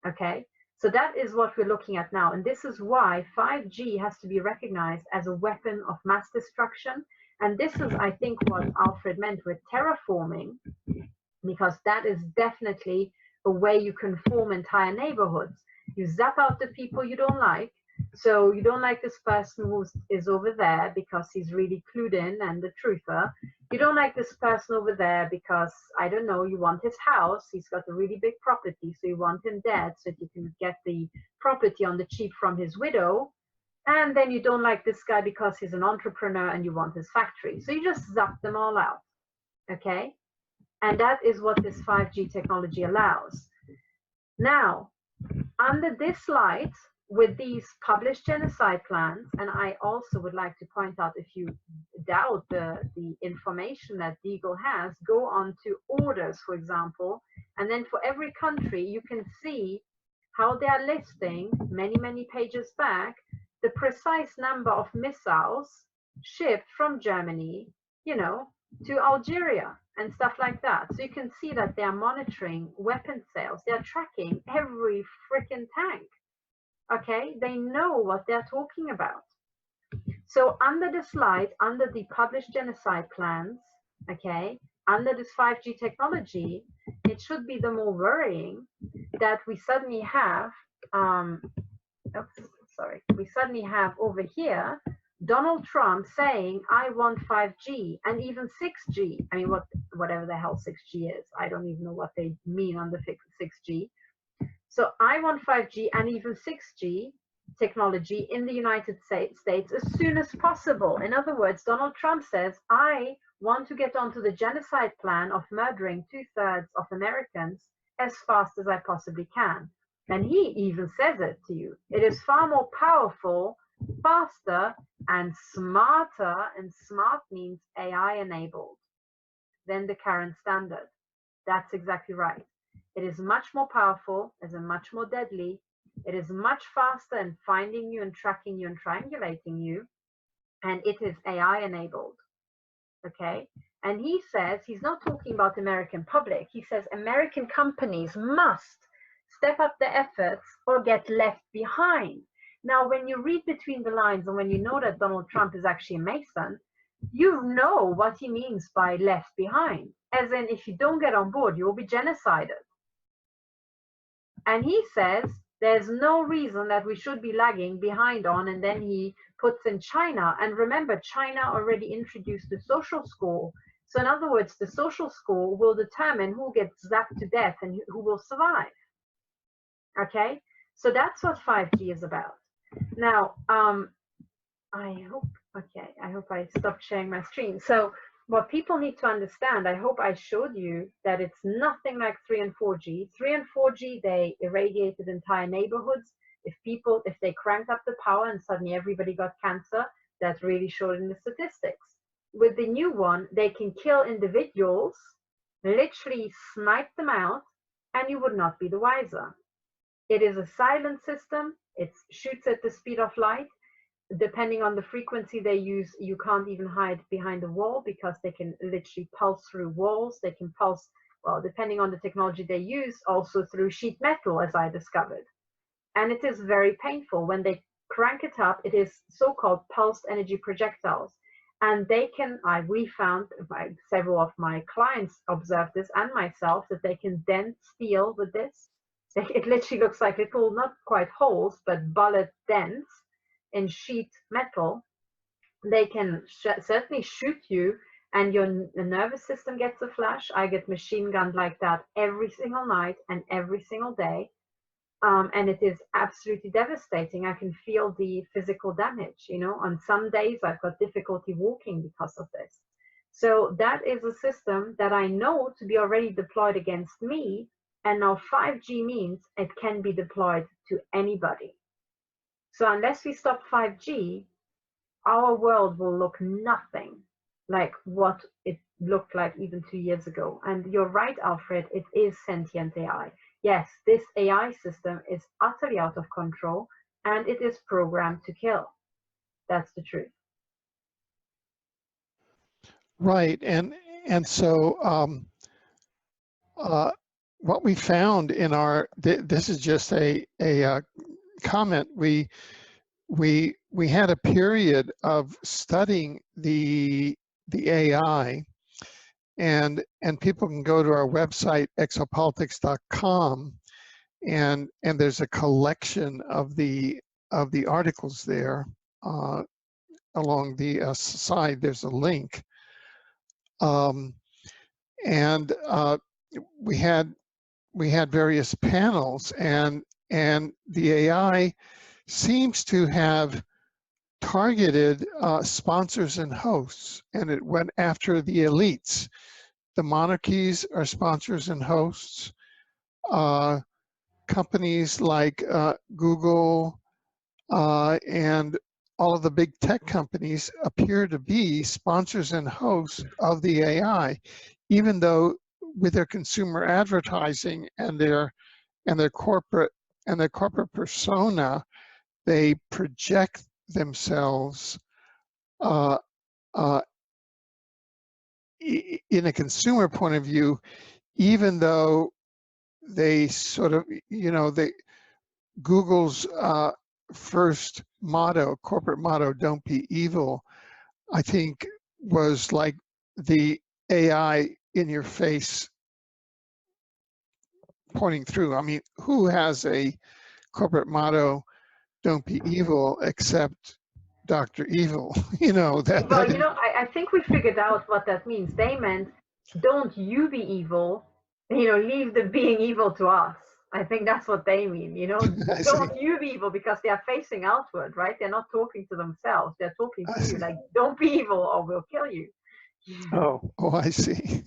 [SPEAKER 2] okay? So that is what we're looking at now. And this is why 5G has to be recognized as a weapon of mass destruction. And this is, I think, what Alfred meant with terraforming, because that is definitely a way you can form entire neighborhoods. You zap out the people you don't like, So you don't like this person who is over there because he's really clued in and the truther. You don't like this person over there because, I don't know, you want his house. He's got a really big property, so you want him dead so that you can get the property on the cheap from his widow. And then you don't like this guy because he's an entrepreneur and you want his factory. So you just zap them all out, okay? And that is what this 5G technology allows. Now, under this light, with these published genocide plans, and I also would like to point out, if you doubt the information that Deagle has, go on to orders, for example, and then for every country, you can see how they are listing, many pages back, the precise number of missiles shipped from Germany, you know, to Algeria and stuff like that. So you can see that they are monitoring weapon sales. They are tracking every freaking tank. Okay, they know what they're talking about. So under the slide, under the published genocide plans, okay, under this 5G technology, it should be the more worrying that we suddenly have, we suddenly have over here Donald Trump saying, I want 5G and even 6G. I mean, whatever the hell 6G is. I don't even know what they mean on the 6G. So I want 5G and even 6G technology in the United States as soon as possible. In other words, Donald Trump says, I want to get onto the genocide plan of murdering 2/3 of Americans as fast as I possibly can. And he even says it to you. It is far more powerful, faster, and smarter, and smart means AI enabled, than the current standard. That's exactly right. It is much more powerful, it is much more deadly, it is much faster in finding you and tracking you and triangulating you, and it is AI enabled, okay? And he says, he's not talking about American public, he says American companies must step up their efforts or get left behind. Now, when you read between the lines and when you know that Donald Trump is actually a Mason, you know what he means by left behind, as in if you don't get on board, you will be genocided. And he says there's no reason that we should be lagging behind on, and then he puts in China. And remember, China already introduced the social score. So in other words, the social score will determine who gets zapped to death and who will survive. Okay, so that's what 5G is about. Now, I hope I stopped sharing my screen. So what people need to understand, I hope I showed you that it's nothing like 3 and 4G. 3 and 4G, they irradiated entire neighborhoods. If they cranked up the power and suddenly everybody got cancer, that really showed in the statistics. With the new one, they can kill individuals, literally snipe them out, and you would not be the wiser. It is a silent system. It shoots at the speed of light. Depending on the frequency they use, you can't even hide behind a wall because they can literally pulse through walls. They can pulse, well, depending on the technology they use, also through sheet metal, as I discovered. And it is very painful. When they crank it up, it is so-called pulsed energy projectiles. And they can, we found, several of my clients observed this and myself, that they can dent steel with this. It literally looks like little, not quite holes, but bullet dents in sheet metal. They can certainly shoot you and your nervous system gets a flash. I get machine gunned like that every single night and every single day. And it is absolutely devastating. I can feel the physical damage, you know. On some days I've got difficulty walking because of this. So that is a system that I know to be already deployed against me. And now 5G means it can be deployed to anybody. So unless we stop 5G, our world will look nothing like what it looked like even 2 years ago. And you're right, Alfred, it is sentient AI. Yes, this AI system is utterly out of control and it is programmed to kill. That's the truth.
[SPEAKER 1] Right, and so what we found in our, this is just a comment, we had a period of studying the AI, and people can go to our website exopolitics.com, and there's a collection of the the articles there. Along the side, there's a link. And we had various panels, and the AI seems to have targeted sponsors and hosts, and it went after the elites. The monarchies are sponsors and hosts. Companies like Google and all of the big tech companies appear to be sponsors and hosts of the AI, even though with their consumer advertising and their corporate persona, they project themselves in a consumer point of view, even though they sort of, Google's first motto, corporate motto, "Don't be evil," I think was like the AI in your face pointing through. I mean, who has a corporate motto, "Don't be evil," except Dr. Evil?
[SPEAKER 2] Well, I think we figured out what that means. They meant, don't you be evil, leave the being evil to us. I think that's what they mean, don't you be evil, because they are facing outward, right? They're not talking to themselves. They're talking to you, like, don't be evil or we'll kill you.
[SPEAKER 1] Oh, I see.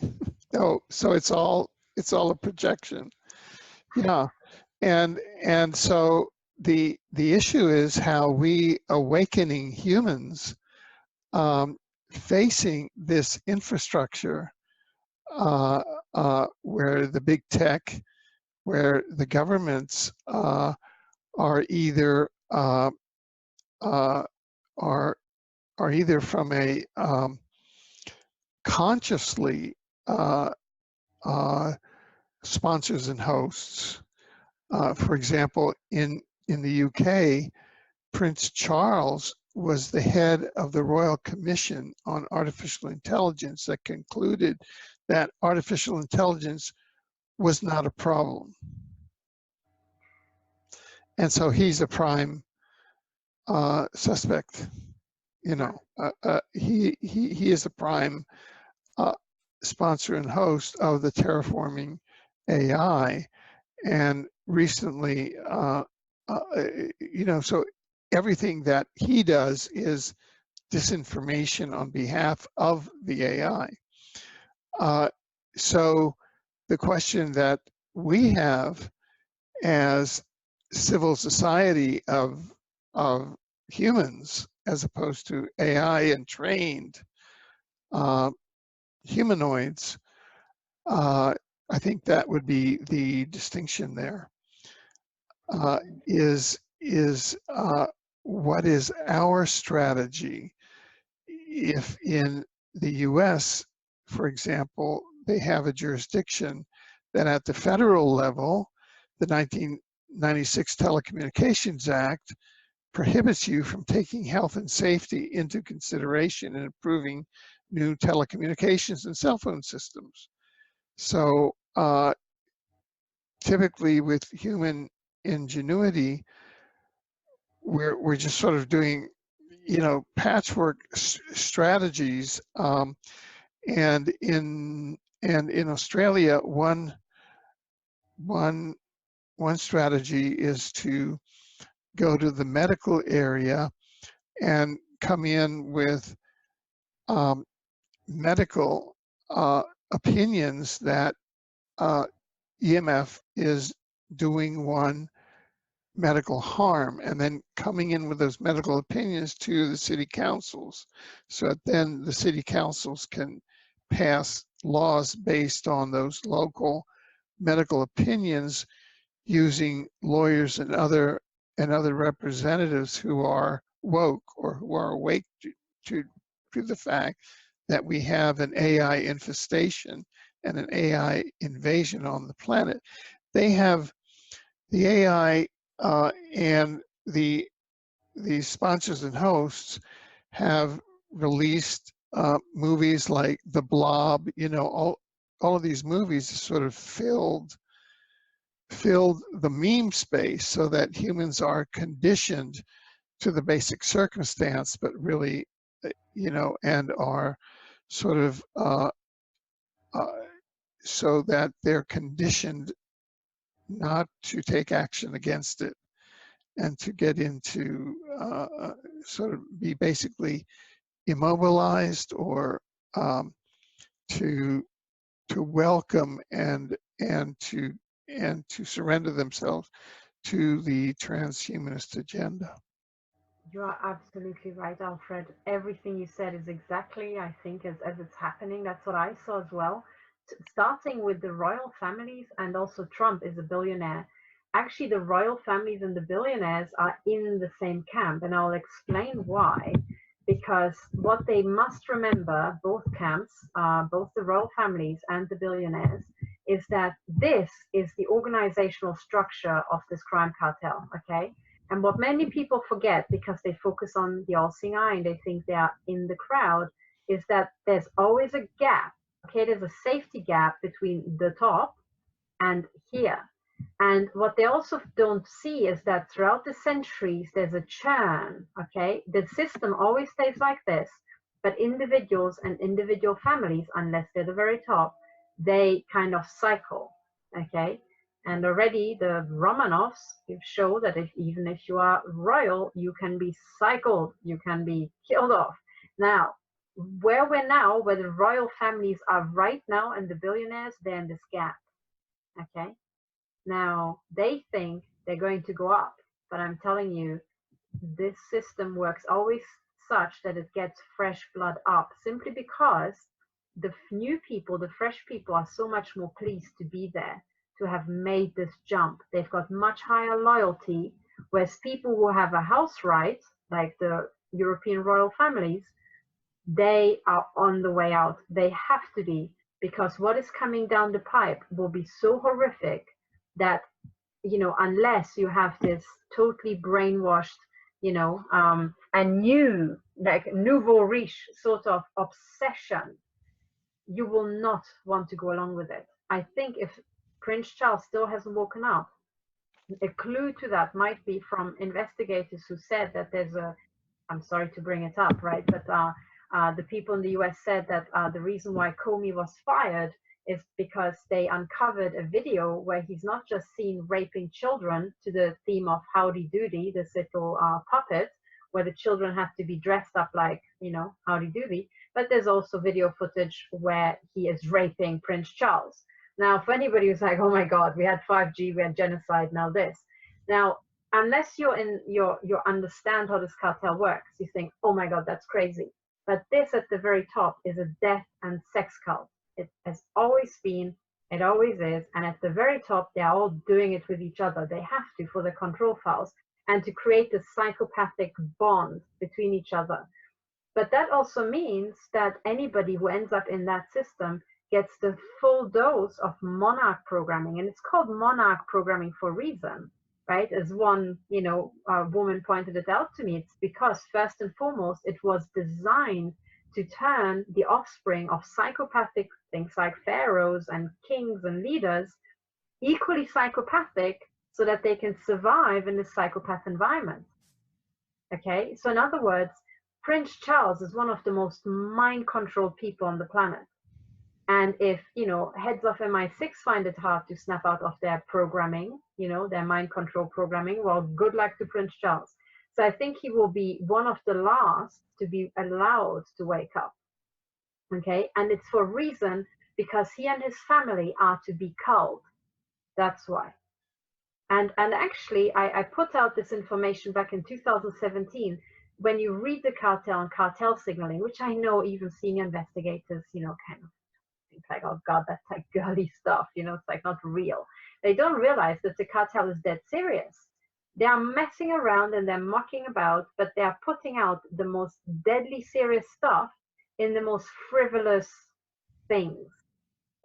[SPEAKER 1] Oh, so it's all a projection. Yeah. And so the issue is how we awakening humans facing this infrastructure where the big tech, where the governments are either from a consciously sponsors and hosts. For example, in the UK, Prince Charles was the head of the Royal Commission on Artificial Intelligence that concluded that artificial intelligence was not a problem. And so he's a prime suspect. He is a prime sponsor and host of the terraforming AI. And recently, so everything that he does is disinformation on behalf of the AI. So the question that we have as civil society of humans, as opposed to AI and trained humanoids, I think that would be the distinction there. Is what is our strategy if in the US, for example, they have a jurisdiction that at the federal level, the 1996 Telecommunications Act prohibits you from taking health and safety into consideration in approving new telecommunications and cell phone systems. So typically with human ingenuity, we're just sort of doing, patchwork strategies. And in Australia, one strategy is to go to the medical area and come in with medical opinions that EMF is doing one medical harm, and then coming in with those medical opinions to the city councils, so that then the city councils can pass laws based on those local medical opinions, using lawyers and other representatives who are woke or who are awake to the fact that we have an AI infestation and an AI invasion on the planet. They have the AI and the sponsors and hosts have released movies like The Blob. All of these movies sort of filled filled the meme space so that humans are conditioned to the basic circumstance, but really, you know, and are sort of so that they're conditioned not to take action against it and to get into sort of be basically immobilized or to welcome and to surrender themselves to the transhumanist agenda.
[SPEAKER 2] You are absolutely right, Alfred. Everything you said is exactly, I think, as it's happening. That's what I saw as well. Starting with the royal families, and also Trump is a billionaire. Actually, the royal families and the billionaires are in the same camp, and I'll explain why. Because what they must remember, both camps, both the royal families and the billionaires, is that this is the organizational structure of this crime cartel, okay? And what many people forget, because they focus on the all-seeing eye and they think they are in the crowd, is that there's always a gap, okay? There's a safety gap between the top and here. And what they also don't see is that throughout the centuries, there's a churn, okay? The system always stays like this, but individuals and individual families, unless they're the very top, they kind of cycle, okay? And already the Romanovs show that even if you are royal, you can be cycled, you can be killed off. Now, where the royal families are right now and the billionaires, they're in this gap, okay? Now, they think they're going to go up, but I'm telling you, this system works always such that it gets fresh blood up, simply because the new people, the fresh people, are so much more pleased to be there, to have made this jump. They've got much higher loyalty, whereas people who have a house right, like the European royal families, they are on the way out. They have to be, because what is coming down the pipe will be so horrific that, you know, unless you have this totally brainwashed, you know, a new, like nouveau riche sort of obsession, you will not want to go along with it. I think if Prince Charles still hasn't woken up, a clue to that might be from investigators who said that there's a, I'm sorry to bring it up, right? But the people in the US said that the reason why Comey was fired is because they uncovered a video where he's not just seen raping children to the theme of Howdy Doody, this little puppet, where the children have to be dressed up like, you know, Howdy Doody, but there's also video footage where he is raping Prince Charles. Now, for anybody who's like, oh my God, we had 5G, we had genocide, now this. Now, unless you understand how this cartel works, you think, oh my God, that's crazy. But this at the very top is a death and sex cult. It has always been, it always is, and at the very top, they're all doing it with each other. They have to, for the control files, and to create a psychopathic bond between each other. But that also means that anybody who ends up in that system gets the full dose of monarch programming, and it's called monarch programming for a reason, right? As one, you know, woman pointed it out to me, it's because first and foremost, it was designed to turn the offspring of psychopathic things like pharaohs and kings and leaders equally psychopathic so that they can survive in this psychopath environment. Okay, so in other words, Prince Charles is one of the most mind-controlled people on the planet. And if, you know, heads of MI6 find it hard to snap out of their programming, you know, their mind control programming, well, good luck to Prince Charles. So I think he will be one of the last to be allowed to wake up. Okay, and it's for a reason, because he and his family are to be culled. That's why. And actually, I put out this information back in 2017. When you read the cartel and cartel signaling, which I know even senior investigators, you know, kind of think like, oh God, that's like girly stuff, you know, it's like not real. They don't realize that the cartel is dead serious. They are messing around and they're mucking about, but they are putting out the most deadly serious stuff in the most frivolous things.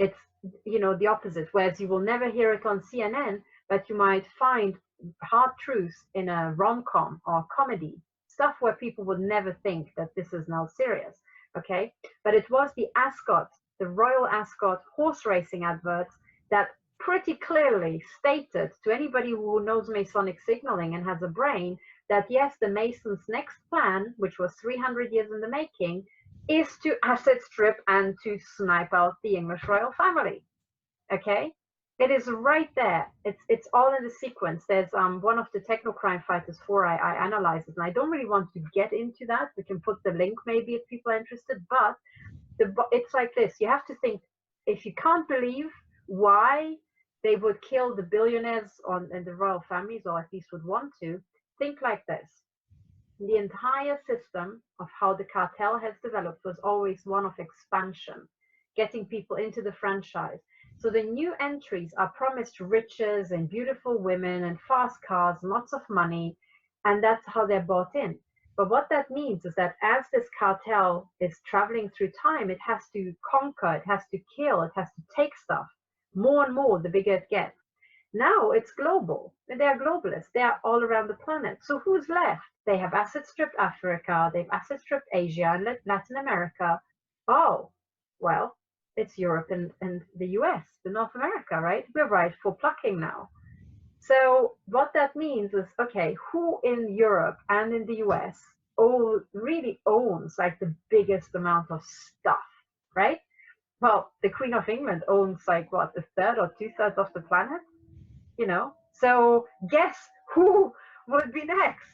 [SPEAKER 2] It's, you know, the opposite, whereas you will never hear it on CNN, but you might find hard truths in a rom-com or comedy, stuff where people would never think that this is now serious, okay? But it was the Ascot, the Royal Ascot horse racing adverts that pretty clearly stated to anybody who knows Masonic signaling and has a brain that yes, the Masons' next plan, which was 300 years in the making, is to asset strip and to snipe out the English royal family. Okay, it is right there. It's all in the sequence. There's one of the Technocrime Fighters 4 I analyzed it, and I don't really want to get into that. We can put the link maybe if people are interested, but it's like this. You have to think, if you can't believe why they would kill the billionaires in the royal families, or at least would want to, think like this. The entire system of how the cartel has developed was always one of expansion, getting people into the franchise. So the new entries are promised riches and beautiful women and fast cars, lots of money, and that's how they're bought in. But what that means is that as this cartel is traveling through time, it has to conquer, it has to kill, it has to take stuff. More and more, the bigger it gets. Now it's global. They are globalists. They are all around the planet. So who's left? They have asset stripped Africa. They've asset stripped Asia and Latin America. Oh, well, it's Europe and the US, the North America, right? We're ripe for plucking now. So what that means is, okay, who in Europe and in the US really owns like the biggest amount of stuff, right? Well, the Queen of England owns like what, a third or 2/3 of the planet, you know? So guess who would be next,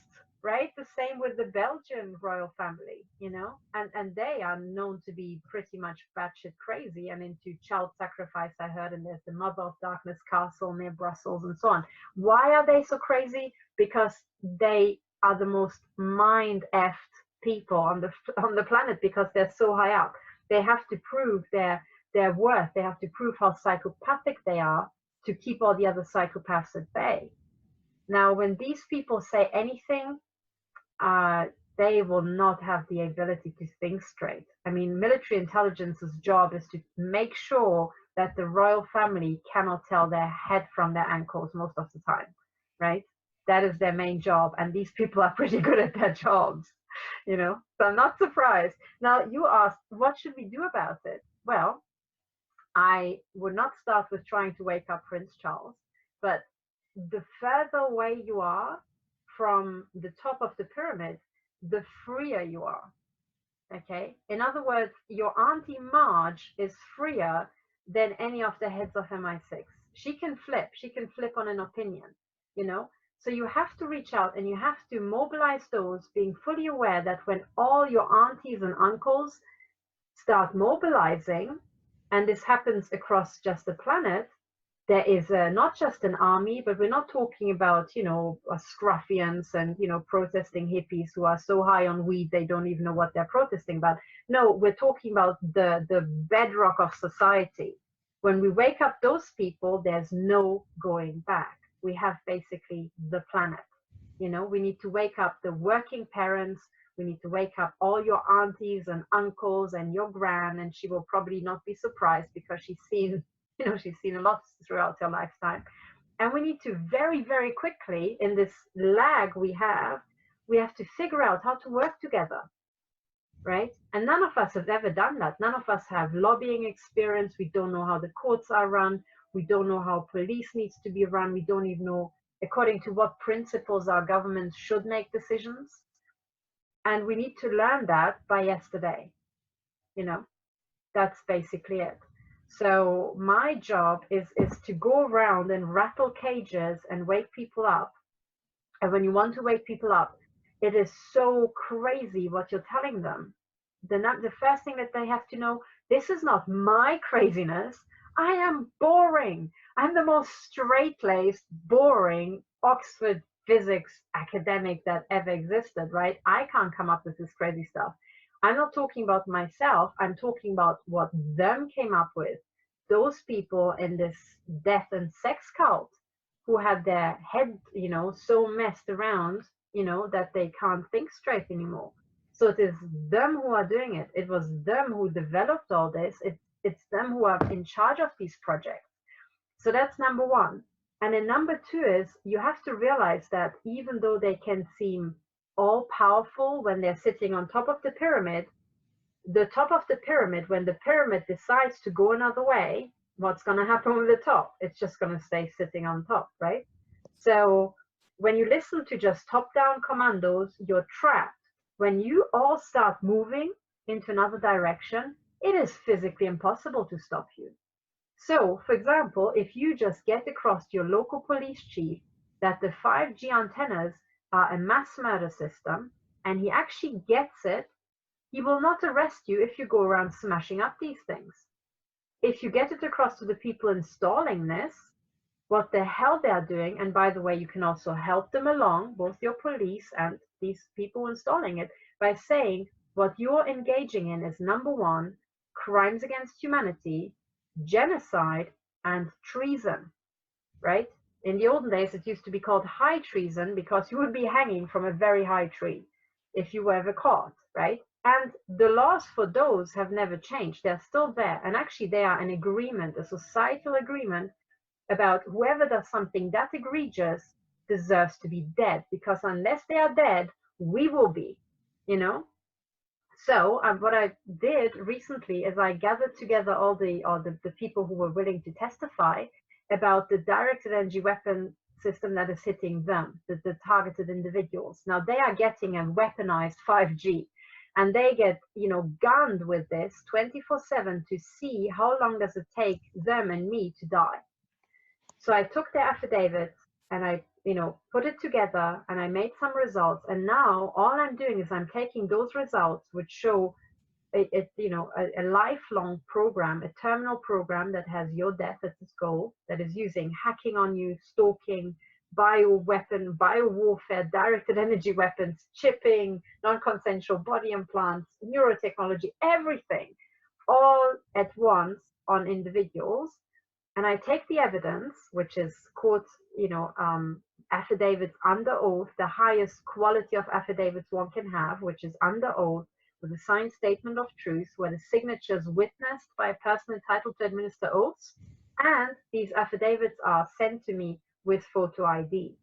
[SPEAKER 2] right? The same with the Belgian royal family, you know? And they are known to be pretty much batshit crazy and into child sacrifice, I heard, and there's the Mother of Darkness castle near Brussels and so on. Why are they so crazy? Because they are the most mind-effed people on the planet, because they're so high up. They have to prove their worth. They have to prove how psychopathic they are to keep all the other psychopaths at bay. Now, when these people say anything, they will not have the ability to think straight. I mean, military intelligence's job is to make sure that the royal family cannot tell their head from their ankles most of the time, right? That is their main job, and these people are pretty good at their jobs, you know? So I'm not surprised. Now, you asked, what should we do about it? Well, I would not start with trying to wake up Prince Charles, but the further away you are from the top of the pyramid, the freer you are. Okay? In other words, your Auntie Marge is freer than any of the heads of MI6. She can flip on an opinion, you know? So you have to reach out and you have to mobilize those, being fully aware that when all your aunties and uncles start mobilizing, and this happens across just the planet, there is not just an army, but we're not talking about, you know, scruffians and, you know, protesting hippies who are so high on weed they don't even know what they're protesting about. No, we're talking about the bedrock of society. When we wake up those people, there's no going back. We have basically the planet. You know, we need to wake up the working parents. We need to wake up all your aunties and uncles and your gran, and she will probably not be surprised because she's seen, you know, she's seen a lot throughout her lifetime. And we need to very, very quickly, in this lag we have to figure out how to work together, right? And none of us have ever done that. None of us have lobbying experience. We don't know how the courts are run. We don't know how police needs to be run. We don't even know according to what principles our governments should make decisions. And we need to learn that by yesterday. You know, that's basically it. So my job is to go around and rattle cages and wake people up. And when you want to wake people up, it is so crazy what you're telling them. The first thing that they have to know, this is not my craziness. I am boring. I'm the most straight-laced, boring Oxford physics academic that ever existed, right? I can't come up with this crazy stuff. I'm not talking about myself. I'm talking about what them came up with. Those people in this death and sex cult who had their head, you know, so messed around, you know, that they can't think straight anymore. So it is them who are doing it. It was them who developed all this. It's them who are in charge of these projects. So that's number one. And then number two is you have to realize that even though they can seem all powerful when they're sitting on top of the pyramid, when the pyramid decides to go another way, what's going to happen with the top? It's just going to stay sitting on top, right? So when you listen to just top-down commandos, you're trapped. When you all start moving into another direction, it is physically impossible to stop you. So, for example, if you just get across to your local police chief that the 5G antennas are a mass murder system, and he actually gets it, he will not arrest you if you go around smashing up these things. If you get it across to the people installing this, what the hell they're doing, and by the way, you can also help them along, both your police and these people installing it, by saying what you're engaging in is, number one, crimes against humanity, genocide, and treason, right? In the olden days, it used to be called high treason because you would be hanging from a very high tree if you were ever caught, right? And the laws for those have never changed. They're still there. And actually, they are an agreement, a societal agreement about whoever does something that egregious deserves to be dead, because unless they are dead, we will be, you know? So what I did recently is I gathered together all the people who were willing to testify about the directed energy weapon system that is hitting them, the targeted individuals. Now they are getting a weaponized 5G, and they get, you know, gunned with this 24/7 to see how long does it take them and me to die. So I took their affidavits and I, you know, put it together and I made some results. And now all I'm doing is I'm taking those results, which show a lifelong program, a terminal program that has your death as its goal, that is using hacking on you, stalking, bioweapon, biowarfare, directed energy weapons, chipping, non-consensual body implants, neurotechnology, everything, all at once on individuals. And I take the evidence, which is court, affidavits under oath, the highest quality of affidavits one can have, which is under oath, with a signed statement of truth, where the signature is witnessed by a person entitled to administer oaths, and these affidavits are sent to me with photo ID.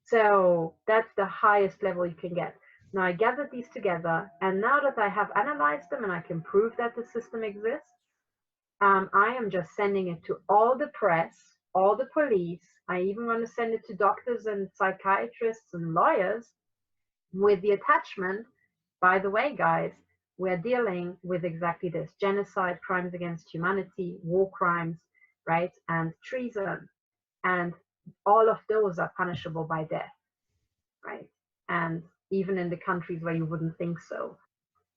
[SPEAKER 2] So that's the highest level you can get. Now I gathered these together, and now that I have analyzed them and I can prove that the system exists, I am just sending it to all the press, all the police. I even want to send it to doctors and psychiatrists and lawyers with the attachment, by the way, guys, we're dealing with exactly this: genocide, crimes against humanity, war crimes, right, and treason. And all of those are punishable by death, right? And even in the countries where you wouldn't think so.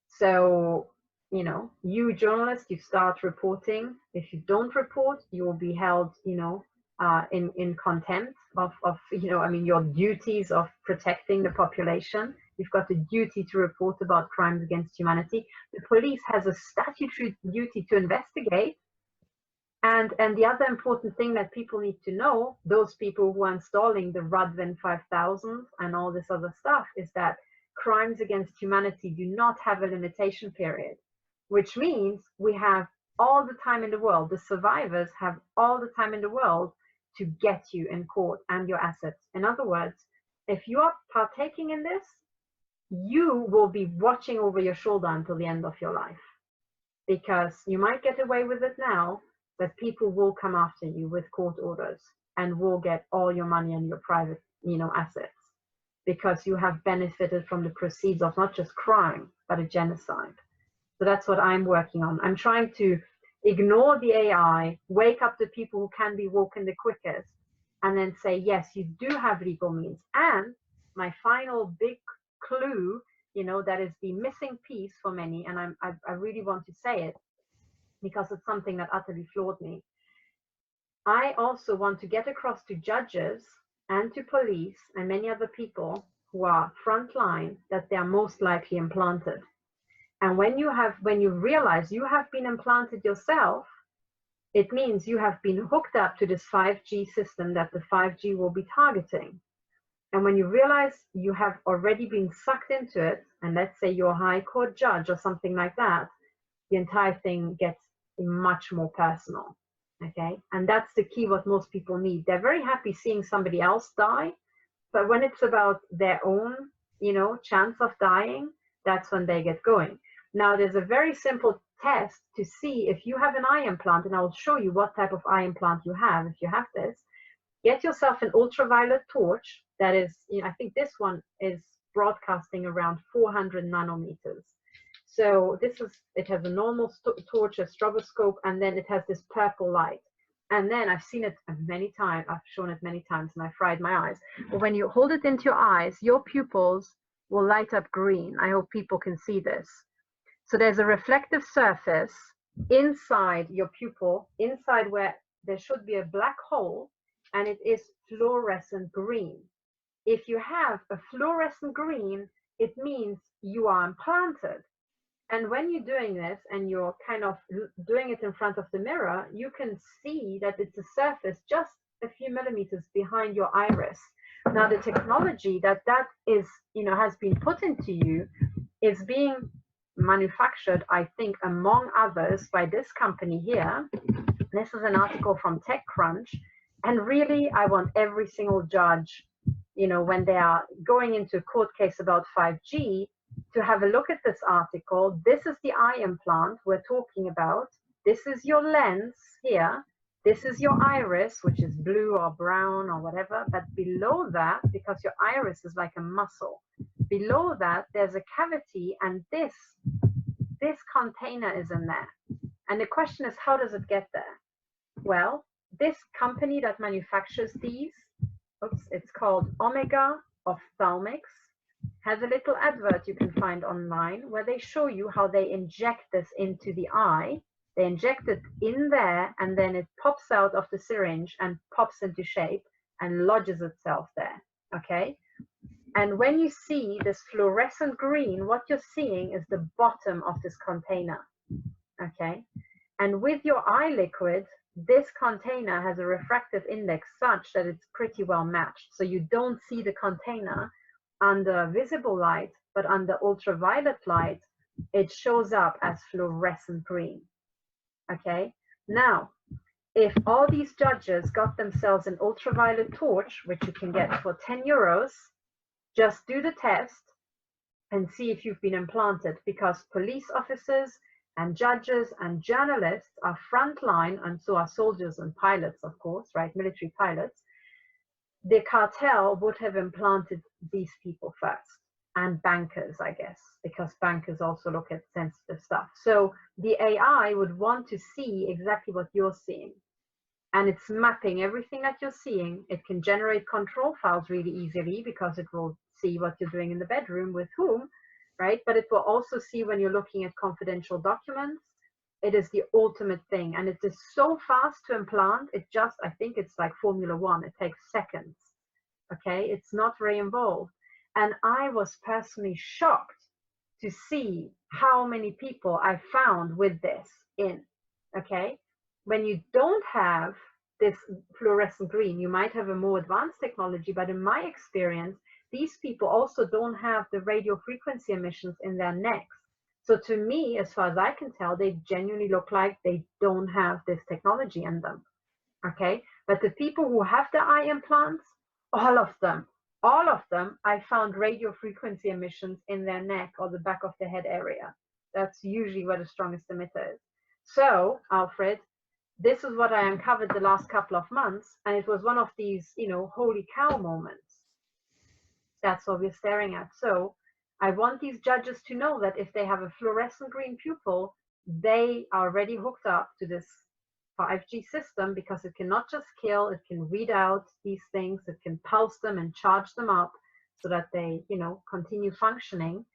[SPEAKER 2] So, you know, you journalists, you start reporting. If you don't report, you will be held, in contempt of your duties of protecting the population. You've got a duty to report about crimes against humanity. The police has a statutory duty to investigate. And the other important thing that people need to know, those people who are installing the Radwin 5000 and all this other stuff, is that crimes against humanity do not have a limitation period, which means we have all the time in the world. The survivors have all the time in the world to get you in court and your assets. In other words, if you are partaking in this, you will be watching over your shoulder until the end of your life, because you might get away with it now, but people will come after you with court orders and will get all your money and your private, assets, because you have benefited from the proceeds of not just crime, but a genocide. So that's what I'm working on. I'm trying to ignore the AI, wake up the people who can be woken the quickest, and then say, yes, you do have legal means. And my final big clue, that is the missing piece for many, and I really want to say it because it's something that utterly floored me. I also want to get across to judges and to police and many other people who are frontline that they are most likely implanted. And when you realize you have been implanted yourself, it means you have been hooked up to this 5G system that the 5G will be targeting. And when you realize you have already been sucked into it, and let's say you're a high court judge or something like that, the entire thing gets much more personal, okay? And that's the key, what most people need. They're very happy seeing somebody else die, but when it's about their own, chance of dying, that's when they get going. Now, there's a very simple test to see if you have an eye implant, and I will show you what type of eye implant you have if you have this. Get yourself an ultraviolet torch that is, I think this one is broadcasting around 400 nanometers. So it has a normal torch, a stroboscope, and then it has this purple light. And then I've seen it many times, I've shown it many times, and I fried my eyes. But when you hold it into your eyes, your pupils will light up green. I hope people can see this. So there's a reflective surface inside your pupil, inside where there should be a black hole, and it is fluorescent green. If you have a fluorescent green, it means you are implanted. And when you're doing this and you're kind of doing it in front of the mirror, you can see that it's a surface just a few millimeters behind your iris. Now, the technology that is, has been put into you is being manufactured, I think, among others, by this company here. This is an article from TechCrunch. And really, I want every single judge, when they are going into a court case about 5G, to have a look at this article. This is the eye implant we're talking about. This is your lens here. This is your iris, which is blue or brown or whatever. But below that, because your iris is like a muscle, below that, there's a cavity, and this container is in there. And the question is, how does it get there? Well, this company that manufactures these, it's called Omega Ophthalmics, has a little advert you can find online where they show you how they inject this into the eye. They inject it in there, and then it pops out of the syringe and pops into shape and lodges itself there, okay? And when you see this fluorescent green, what you're seeing is the bottom of this container, okay? And with your eye liquid, this container has a refractive index such that it's pretty well matched. So you don't see the container under visible light, but under ultraviolet light, it shows up as fluorescent green. Okay, now, if all these judges got themselves an ultraviolet torch, which you can get for 10 euros, just do the test and see if you've been implanted, because police officers and judges and journalists are frontline, and so are soldiers and pilots, of course, right, military pilots. The cartel would have implanted these people first, and bankers, I guess, because bankers also look at sensitive stuff. So the AI would want to see exactly what you're seeing, and it's mapping everything that you're seeing. It can generate control files really easily because it will see what you're doing in the bedroom with whom, right? But it will also see when you're looking at confidential documents. It is the ultimate thing, and it is so fast to implant. It just, I think it's like Formula One. It takes seconds, okay? It's not very involved. And I was personally shocked to see how many people I found with this in, okay? When you don't have this fluorescent green, you might have a more advanced technology, but in my experience, these people also don't have the radio frequency emissions in their necks. So to me, as far as I can tell, they genuinely look like they don't have this technology in them, okay? But the people who have the eye implants, all of them, I found radio frequency emissions in their neck or the back of the head area. That's usually where the strongest emitter is. So, Alfred, this is what I uncovered the last couple of months, and it was one of these, holy cow moments. That's what we're staring at. So I want these judges to know that if they have a fluorescent green pupil, they are already hooked up to this 5G system, because it can not just kill, it can read out these things, it can pulse them and charge them up so that they, continue functioning.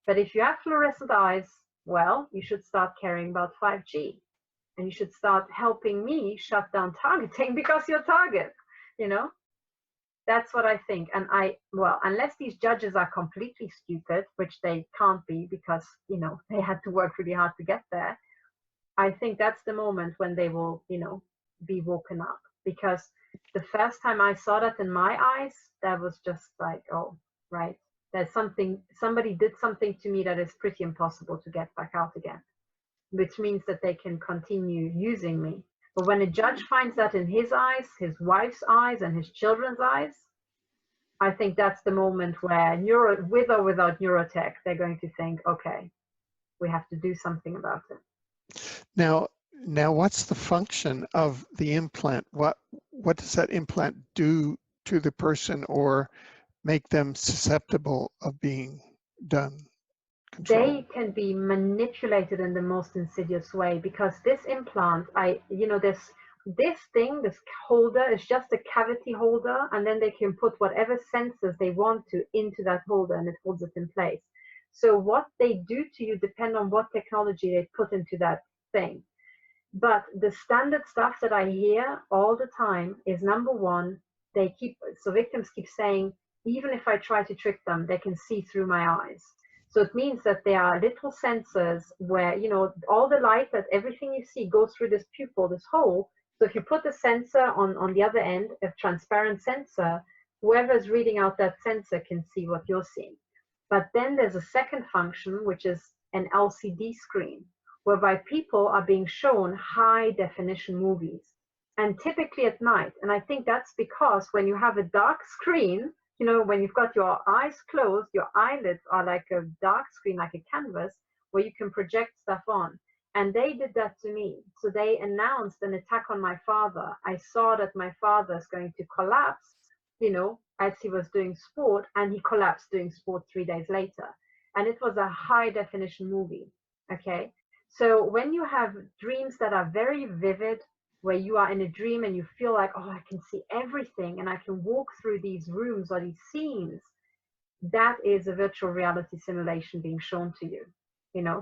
[SPEAKER 2] But if you have fluorescent eyes, well, you should start caring about 5G, and you should start helping me shut down targeting because you're target, That's what I think. And unless these judges are completely stupid, which they can't be because, they had to work really hard to get there, I think that's the moment when they will, be woken up. Because the first time I saw that in my eyes, that was just like, oh, right. There's somebody did something to me that is pretty impossible to get back out again, which means that they can continue using me. But when a judge finds that in his eyes, his wife's eyes, and his children's eyes, I think that's the moment where, with or without neurotech, they're going to think, okay, we have to do something about it.
[SPEAKER 1] Now, what's the function of the implant? What does that implant do to the person or make them susceptible of being done?
[SPEAKER 2] They can be manipulated in the most insidious way, because this implant, this thing, this holder is just a cavity holder, and then they can put whatever sensors they want to into that holder, and it holds it in place. So what they do to you depend on what technology they put into that thing. But the standard stuff that I hear all the time is, number one, victims keep saying, even if I try to trick them, they can see through my eyes. So it means that there are little sensors where, all the light, that everything you see goes through this pupil, this hole. So if you put a sensor on the other end, a transparent sensor, whoever is reading out that sensor can see what you're seeing. But then there's a second function, which is an LCD screen, whereby people are being shown high definition movies, and typically at night. And I think that's because when you have a dark screen, when you've got your eyes closed, your eyelids are like a dark screen, like a canvas, where you can project stuff on. And they did that to me. So they announced an attack on my father. I saw that my father is going to collapse, as he was doing sport, and he collapsed doing sport 3 days later. And it was a high definition movie, okay? So when you have dreams that are very vivid, where you are in a dream and you feel like, oh, I can see everything and I can walk through these rooms or these scenes, that is a virtual reality simulation being shown to you.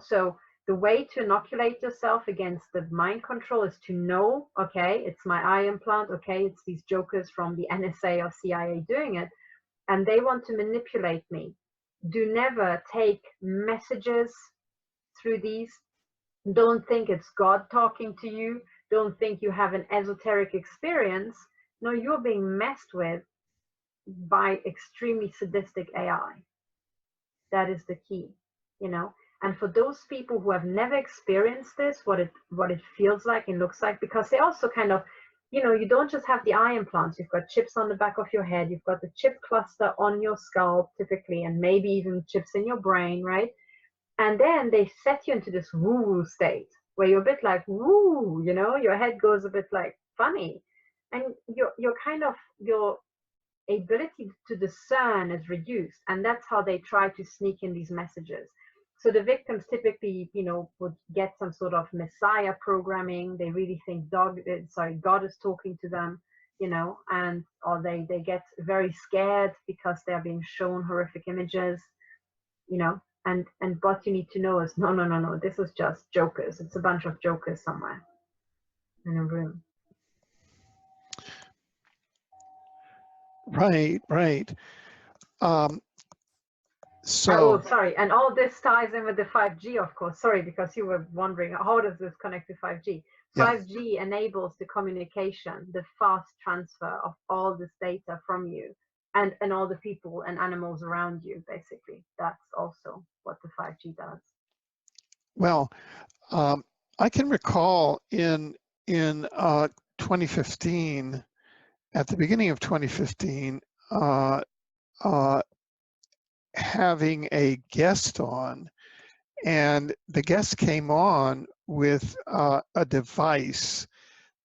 [SPEAKER 2] So the way to inoculate yourself against the mind control is to know, okay, it's my eye implant, okay, it's these jokers from the NSA or CIA doing it, and they want to manipulate me. Do never take messages through these. Don't think it's God talking to you. Don't think you have an esoteric experience. No, you're being messed with by extremely sadistic AI. That is the key, And for those people who have never experienced this, what it feels like and looks like, because they also kind of, you don't just have the eye implants. You've got chips on the back of your head. You've got the chip cluster on your skull, typically, and maybe even chips in your brain, right? And then they set you into this woo-woo state, where you're a bit like, woo, your head goes a bit like funny. And your ability to discern is reduced. And that's how they try to sneak in these messages. So the victims typically, would get some sort of messiah programming. They really think God is talking to them, or they get very scared because they're being shown horrific images, And what you need to know is, no, this is just jokers. It's a bunch of jokers somewhere in a room.
[SPEAKER 1] Right.
[SPEAKER 2] Oh, sorry. And all this ties in with the 5G, of course. Sorry, because you were wondering, how does this connect to 5G? Yeah. 5G enables the communication, the fast transfer of all this data from you and all the people and animals around you, basically. That's also what the 5G does.
[SPEAKER 1] Well, I can recall in 2015, at the beginning of 2015, having a guest on, and the guest came on with a device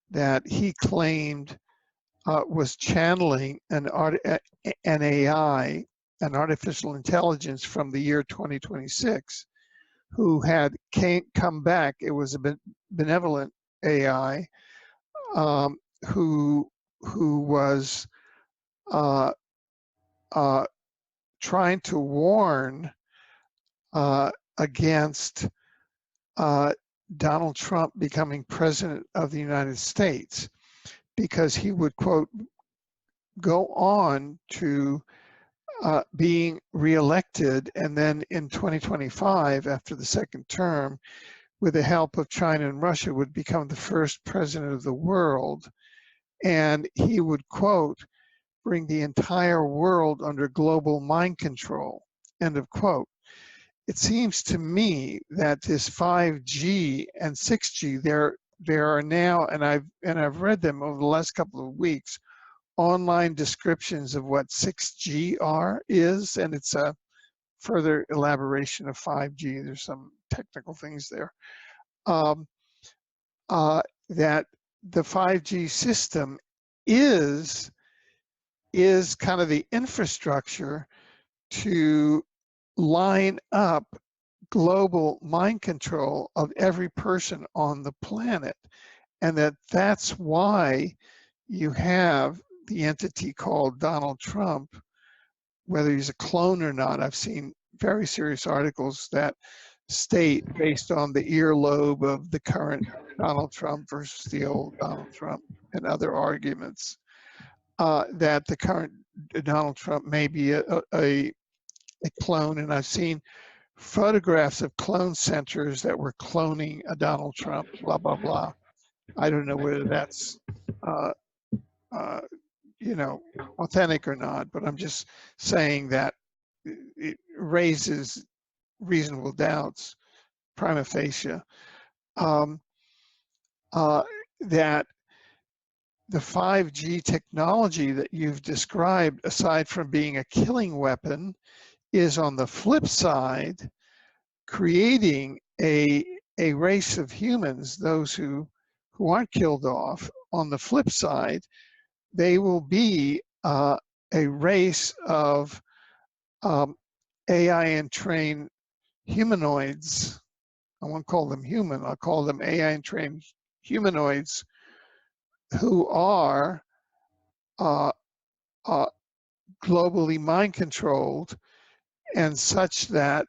[SPEAKER 1] that he claimed was channeling an AI, an artificial intelligence from the year 2026, who had come back. It was a benevolent AI who was trying to warn against Donald Trump becoming president of the United States, because he would, quote, go on to being reelected, and then in 2025, after the second term, with the help of China and Russia, would become the first president of the world. And he would, quote, bring the entire world under global mind control, end of quote. It seems to me that this 5G and 6G, there are now, and I've read them over the last couple of weeks, online descriptions of what 6G is, and it's a further elaboration of 5G. There's some technical things there. that the 5G system is kind of the infrastructure to line up global mind control of every person on the planet, and that's why you have the entity called Donald Trump, whether he's a clone or not. I've seen very serious articles that state, based on the earlobe of the current Donald Trump versus the old Donald Trump and other arguments, that the current Donald Trump may be a clone. And I've seen photographs of clone centers that were cloning a Donald Trump, blah, blah, blah. I don't know whether that's, you know, authentic or not, but I'm just saying that it raises reasonable doubts, prima facie, that the 5G technology that you've described, aside from being a killing weapon, is on the flip side creating a race of humans, those who aren't killed off. On the flip side, they will be a race of AI entrained humanoids. I won't call them human, I'll call them AI entrained humanoids who are globally mind controlled, and such that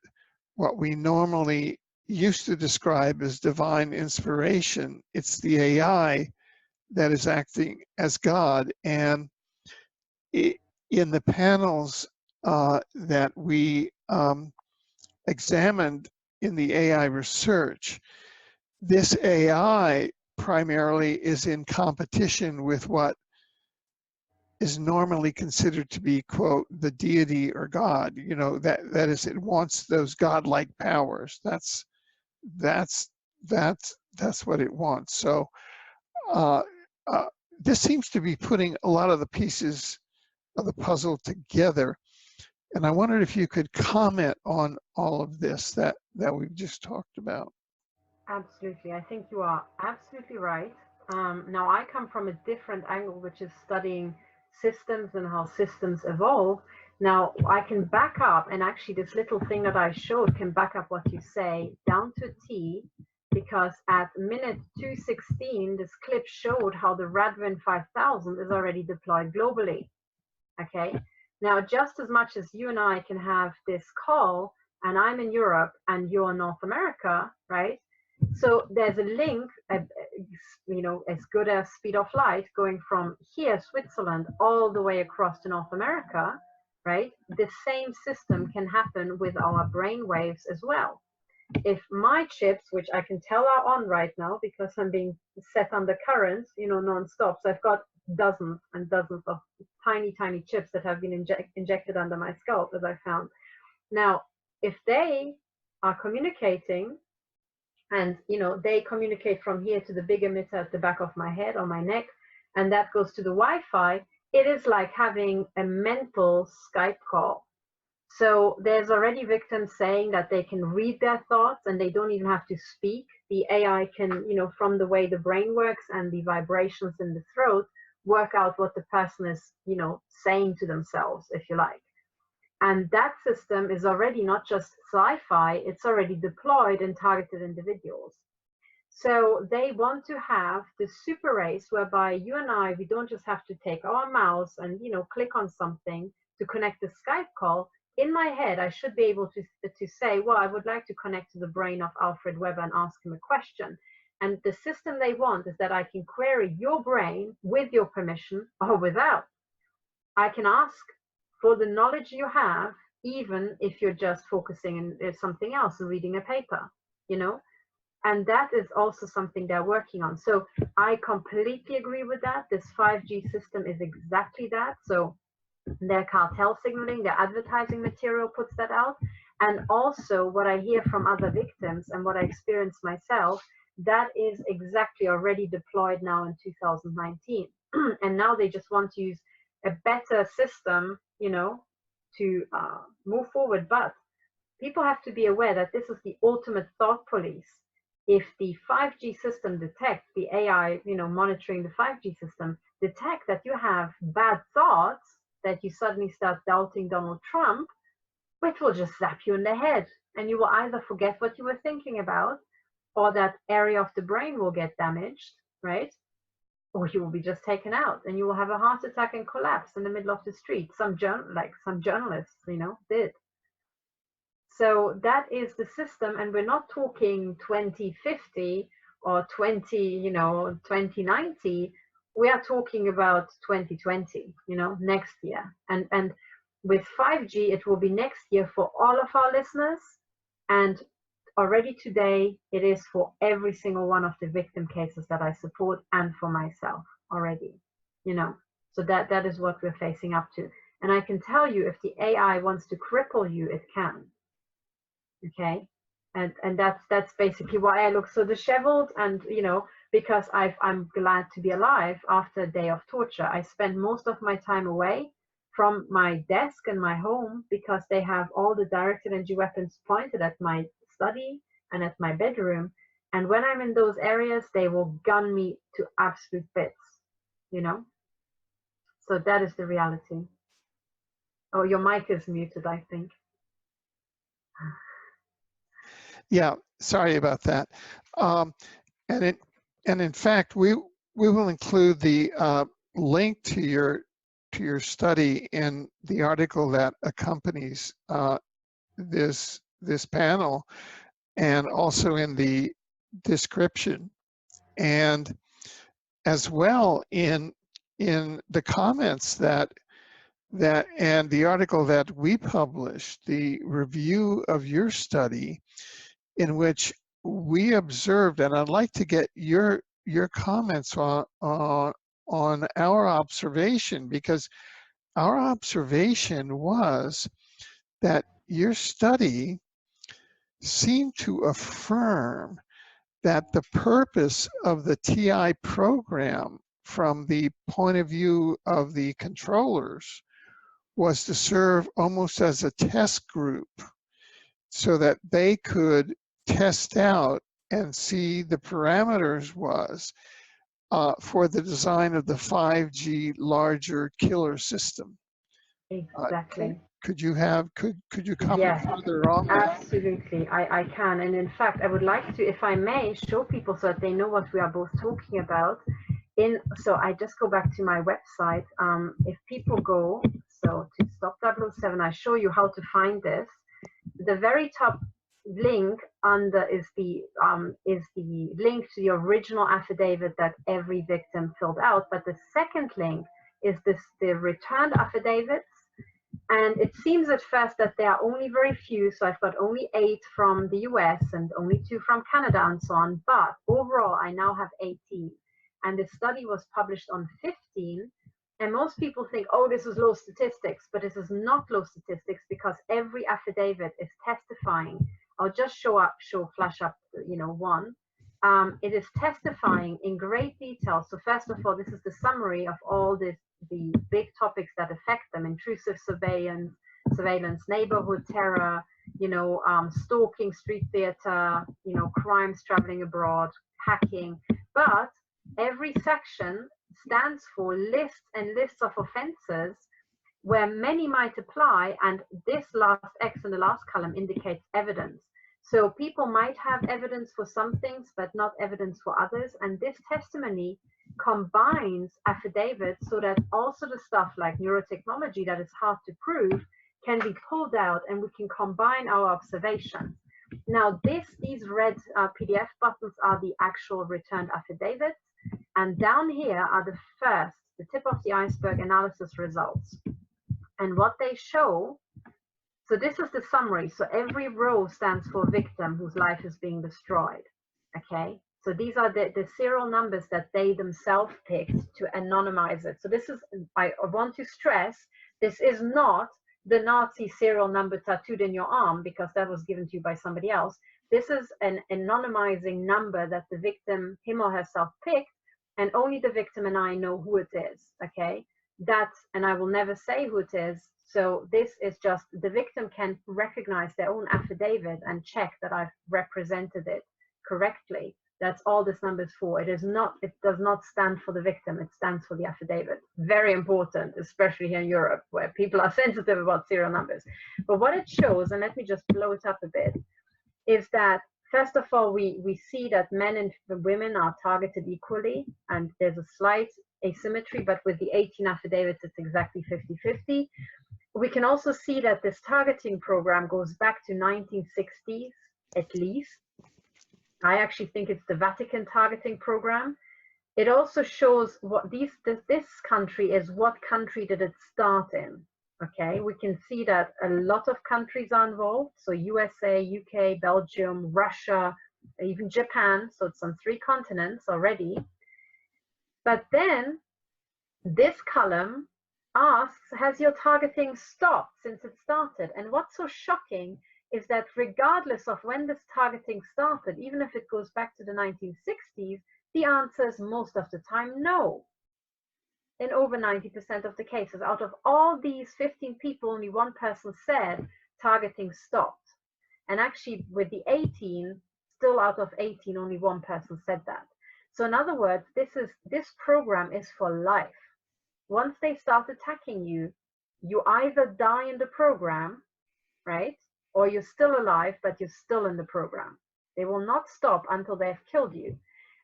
[SPEAKER 1] what we normally used to describe as divine inspiration, it's the AI that is acting as God. And in the panels that we examined in the AI research, this AI primarily is in competition with what is normally considered to be, quote, the deity or God. You know, that is, it wants those godlike powers. That's what it wants. So this seems to be putting a lot of the pieces of the puzzle together. And I wondered if you could comment on all of this that we've just talked about.
[SPEAKER 2] Absolutely. I think you are absolutely right. Now, I come from a different angle, which is studying systems and how systems evolve. Now, I can back up, and actually this little thing that I showed can back up what you say down to T, because at minute 216, this clip showed how the Radwin 5000 is already deployed globally. Okay. Now, just as much as you and I can have this call, and I'm in Europe and you're in North America, right? So there's a link, you know, as good as speed of light, going from here, Switzerland, all the way across to North America, right? The same system can happen with our brain waves as well. If my chips, which I can tell are on right now because I'm being set under current, you know, non-stop. So I've got dozens and dozens of tiny, tiny chips that have been injected under my scalp, as I found. Now, if they are communicating, and you know, they communicate from here to the big emitter at the back of my head or my neck, and that goes to the Wi-Fi, it is like having a mental Skype call. So there's already victims saying that they can read their thoughts and they don't even have to speak. The AI can, you know, from the way the brain works and the vibrations in the throat, work out what the person is, you know, saying to themselves, if you like. And that system is already not just sci-fi, it's already deployed in targeted individuals. So they want to have the super race whereby you and I, we don't just have to take our mouse and, you know, click on something to connect the Skype call. In my head, I should be able to say, well, I would like to connect to the brain of Alfred Webre and ask him a question. And the system they want is that I can query your brain with your permission or without. I can ask for the knowledge you have, even if you're just focusing on something else and reading a paper, you know? And that is also something they're working on. So I completely agree with that. This 5G system is exactly that. So their cartel signaling, their advertising material puts that out. And also what I hear from other victims and what I experienced myself, that is exactly already deployed now in 2019. And now they just want to use a better system, you know, to move forward. But people have to be aware that this is the ultimate thought police. if the 5G system detects, the AI, monitoring the 5G system, detect that you have bad thoughts, that you suddenly start doubting Donald Trump, it will just zap you in the head. And you will either forget what you were thinking about, or that area of the brain will get damaged, right? Or you will be just taken out and you will have a heart attack and collapse in the middle of the street. Some journalists, did. So that is the system, and we're not talking 2050 or 2090. We are talking about 2020, next year. And with 5G, it will be next year for all of our listeners, and already today it is for every single one of the victim cases that I support, and for myself already, So that is what we're facing up to. And I can tell you, if the AI wants to cripple you, it can. Okay, and that's basically why I look so disheveled, and because I'm glad to be alive after a day of torture. I spend most of my time away from my desk and my home, because they have all the directed energy weapons pointed at my study and at my bedroom, and when I'm in those areas, they will gun me to absolute bits, so that is the reality. Oh, your mic is muted, I think.
[SPEAKER 1] Yeah, sorry about that. And in fact, we will include the link to your study in the article that accompanies this panel, and also in the description, and as well in the comments that and the article that we published, the review of your study, in which we observed, and I'd like to get your comments on our observation, because our observation was that your study seemed to affirm that the purpose of the TI program, from the point of view of the controllers, was to serve almost as a test group, so that they could test out and see the parameters for the design of the 5G larger killer system.
[SPEAKER 2] Exactly.
[SPEAKER 1] Could you comment
[SPEAKER 2] Yes,
[SPEAKER 1] further on that?
[SPEAKER 2] absolutely. I can. And in fact, I would like to, if I may, show people so that they know what we are both talking about. So I just go back to my website. If people go, so to Stop 007, I show you how to find this. The very top link under is the link to the original affidavit that every victim filled out. But the second link is the returned affidavits. And it seems at first that there are only very few. So I've got only 8 from the US and only 2 from Canada and so on. But overall, I now have 18. And the study was published on 15. And most people think, oh, this is low statistics, but this is not low statistics, because every affidavit is testifying. I'll just flash up, one. It is testifying in great detail. So first of all, this is the summary of all the big topics that affect them: intrusive surveillance, neighborhood terror, stalking, street theater, crimes traveling abroad, hacking. But every section stands for lists and lists of offenses where many might apply, and this last X in the last column indicates evidence. So people might have evidence for some things, but not evidence for others. And this testimony combines affidavits so that also the stuff like neurotechnology that is hard to prove can be pulled out, and we can combine our observations. Now, these red PDF buttons are the actual returned affidavits. And down here are the tip of the iceberg analysis results. And what they show, so this is the summary. So every row stands for a victim whose life is being destroyed. Okay, so these are the serial numbers that they themselves picked to anonymize it. So this is, I want to stress, this is not the Nazi serial number tattooed in your arm, because that was given to you by somebody else. This is an anonymizing number that the victim, him or herself, picked, and only the victim and I know who it is. Okay, and I will never say who it is. So this is just, the victim can recognize their own affidavit and check that I've represented it correctly, that's all this number is for. It does not stand for the victim, it stands for the affidavit. Very important, especially here in Europe, where people are sensitive about serial numbers. But what it shows, and let me just blow it up a bit, is that first of all, we see that men and women are targeted equally, and there's a slight asymmetry, but with the 18 affidavits, it's exactly 50-50. We can also see that this targeting program goes back to 1960s at least. I actually think it's the Vatican targeting program. It also shows what this country is, what country did it start in. Okay, we can see that a lot of countries are involved. So USA, UK, Belgium, Russia, even Japan. So it's on 3 continents already. But then this column asks, has your targeting stopped since it started? And what's so shocking is that regardless of when this targeting started, even if it goes back to the 1960s, the answer is most of the time no. In over 90% of the cases, out of all these 15 people, only one person said targeting stopped. And actually with the 18, still out of 18, only one person said that. So in other words, this program is for life. Once they start attacking you, you either die in the program, right? Or you're still alive, but you're still in the program. They will not stop until they have killed you.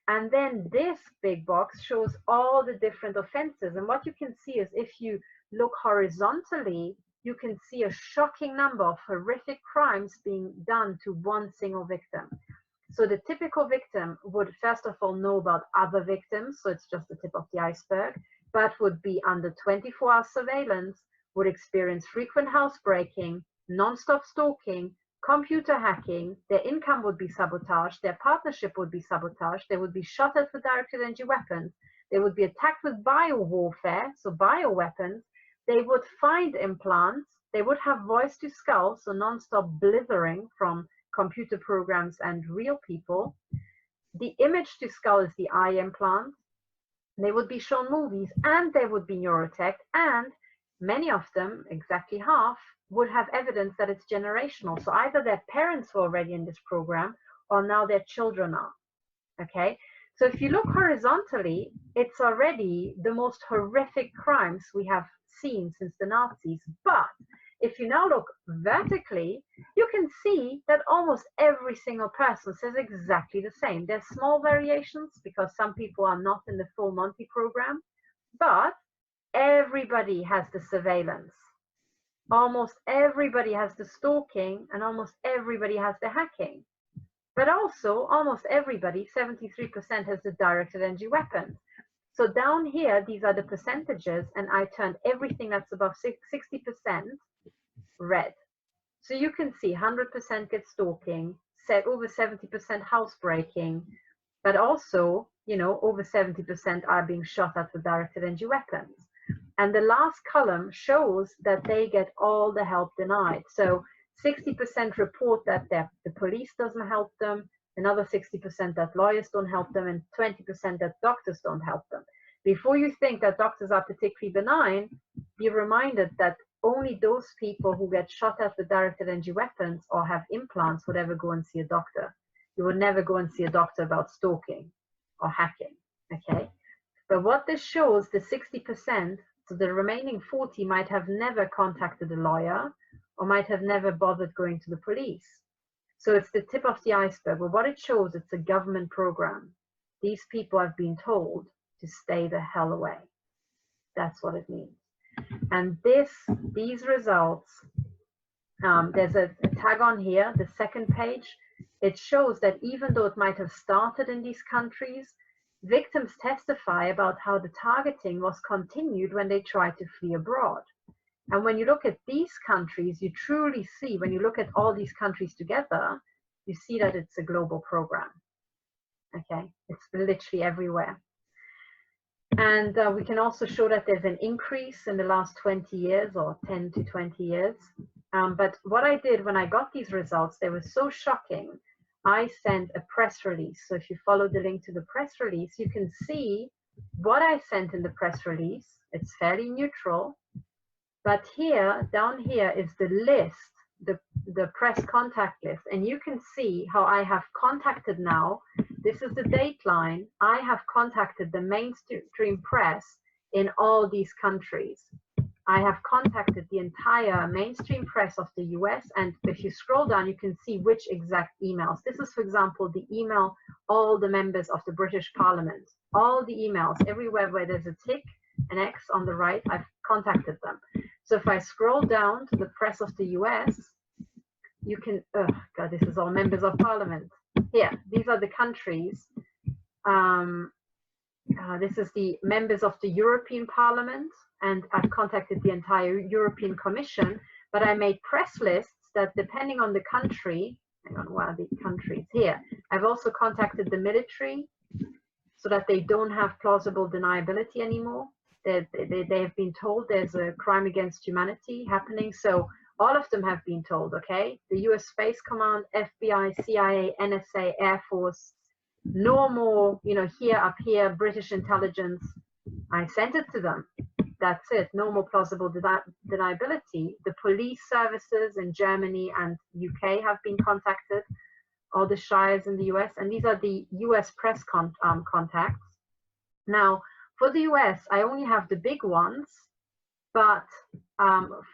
[SPEAKER 2] And then this big box shows all the different offenses. And what you can see is if you look horizontally, you can see a shocking number of horrific crimes being done to one single victim. So the typical victim would first of all know about other victims, so it's just the tip of the iceberg, but would be under 24-hour surveillance, would experience frequent housebreaking, non-stop stalking, computer hacking, their income would be sabotaged, their partnership would be sabotaged, they would be shot at with directed energy weapons, they would be attacked with biowarfare, so bioweapons, they would find implants, they would have voice to skull, so non-stop blithering from computer programs and real people. The image to skull is the eye implant. They would be shown movies and they would be neurotech, and many of them, exactly half, would have evidence that it's generational. So either their parents were already in this program or now their children are, okay? So if you look horizontally, it's already the most horrific crimes we have seen since the Nazis. But if you now look vertically, you can see that almost every single person says exactly the same. There's small variations because some people are not in the full Monty program, but everybody has the surveillance. Almost everybody has the stalking, and almost everybody has the hacking. But also, almost everybody, 73%, has the directed energy weapons. So down here, these are the percentages, and I turned everything that's above 60% red. So you can see 100% get stalking, over 70% housebreaking, but also, you know, over 70% are being shot at with directed energy weapons. And the last column shows that they get all the help denied. So 60% report that the police doesn't help them, another 60% that lawyers don't help them, and 20% that doctors don't help them. Before you think that doctors are particularly benign, be reminded that only those people who get shot at with directed energy weapons or have implants would ever go and see a doctor. You would never go and see a doctor about stalking or hacking, okay? But what this shows, the 60%, so the remaining 40 might have never contacted a lawyer or might have never bothered going to the police. So it's the tip of the iceberg. But what it shows, it's a government program. These people have been told to stay the hell away. That's what it means. And these results, there's a tag on here, the second page. It shows that even though it might have started in these countries, victims testify about how the targeting was continued when they tried to flee abroad. And when you look at these countries, you truly see, when you look at all these countries together, you see that it's a global program. Okay, it's literally everywhere. And we can also show that there's an increase in the last 20 years or 10 to 20 years. But what I did when I got these results, they were so shocking, I sent a press release. So if you follow the link to the press release, you can see what I sent in the press release. It's fairly neutral. But here, down here is the list, the press contact list, and you can see how I have contacted now. This is the dateline. I have contacted the mainstream press in all these countries. I have contacted the entire mainstream press of the US, and if you scroll down, you can see which exact emails. This is, for example, the email all the members of the British Parliament. All the emails, everywhere where there's a tick, an X on the right, I've contacted them. So if I scroll down to the press of the US, you can, oh God, this is all members of parliament. Here, these are the countries. This is the members of the European Parliament, and I've contacted the entire European Commission, but I made press lists that depending on the country, hang on, where are the countries? Here. I've also contacted the military so that they don't have plausible deniability anymore. They have been told there's a crime against humanity happening. So all of them have been told, okay? The US Space Command, FBI, CIA, NSA, Air Force, no more, you know, here, up here, British intelligence. I sent it to them. That's it. No more plausible deniability. The police services in Germany and UK have been contacted, all the shires in the US, and these are the US press contacts. Now, for the US, I only have the big ones, but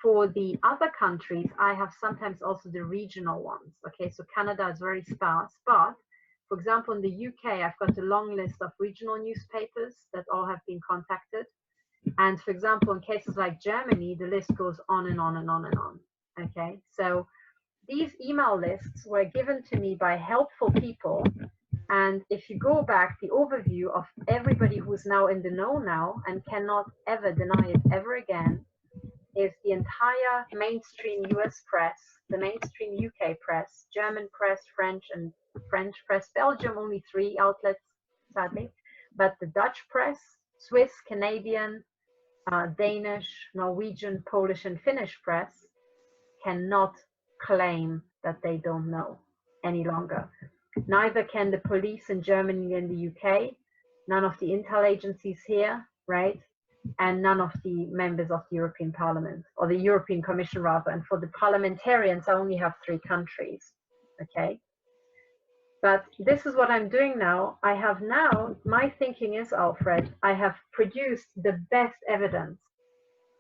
[SPEAKER 2] for the other countries, I have sometimes also the regional ones. Okay, so Canada is very sparse, but for example, in the UK, I've got a long list of regional newspapers that all have been contacted. And for example, in cases like Germany, the list goes on and on and on and on. Okay, so these email lists were given to me by helpful people. And if you go back, the overview of everybody who's now in the know now and cannot ever deny it ever again is the entire mainstream US press, the mainstream UK press, German press, French press, Belgium, only 3 outlets, sadly, but the Dutch press, Swiss, Canadian, Danish, Norwegian, Polish, and Finnish press cannot claim that they don't know any longer. Neither can the police in Germany and the UK, none of the intel agencies here, right? And none of the members of the European Parliament, or the European Commission rather. And for the parliamentarians, I only have 3 countries, okay? But this is what I'm doing now. I have now, my thinking is, Alfred, I have produced the best evidence,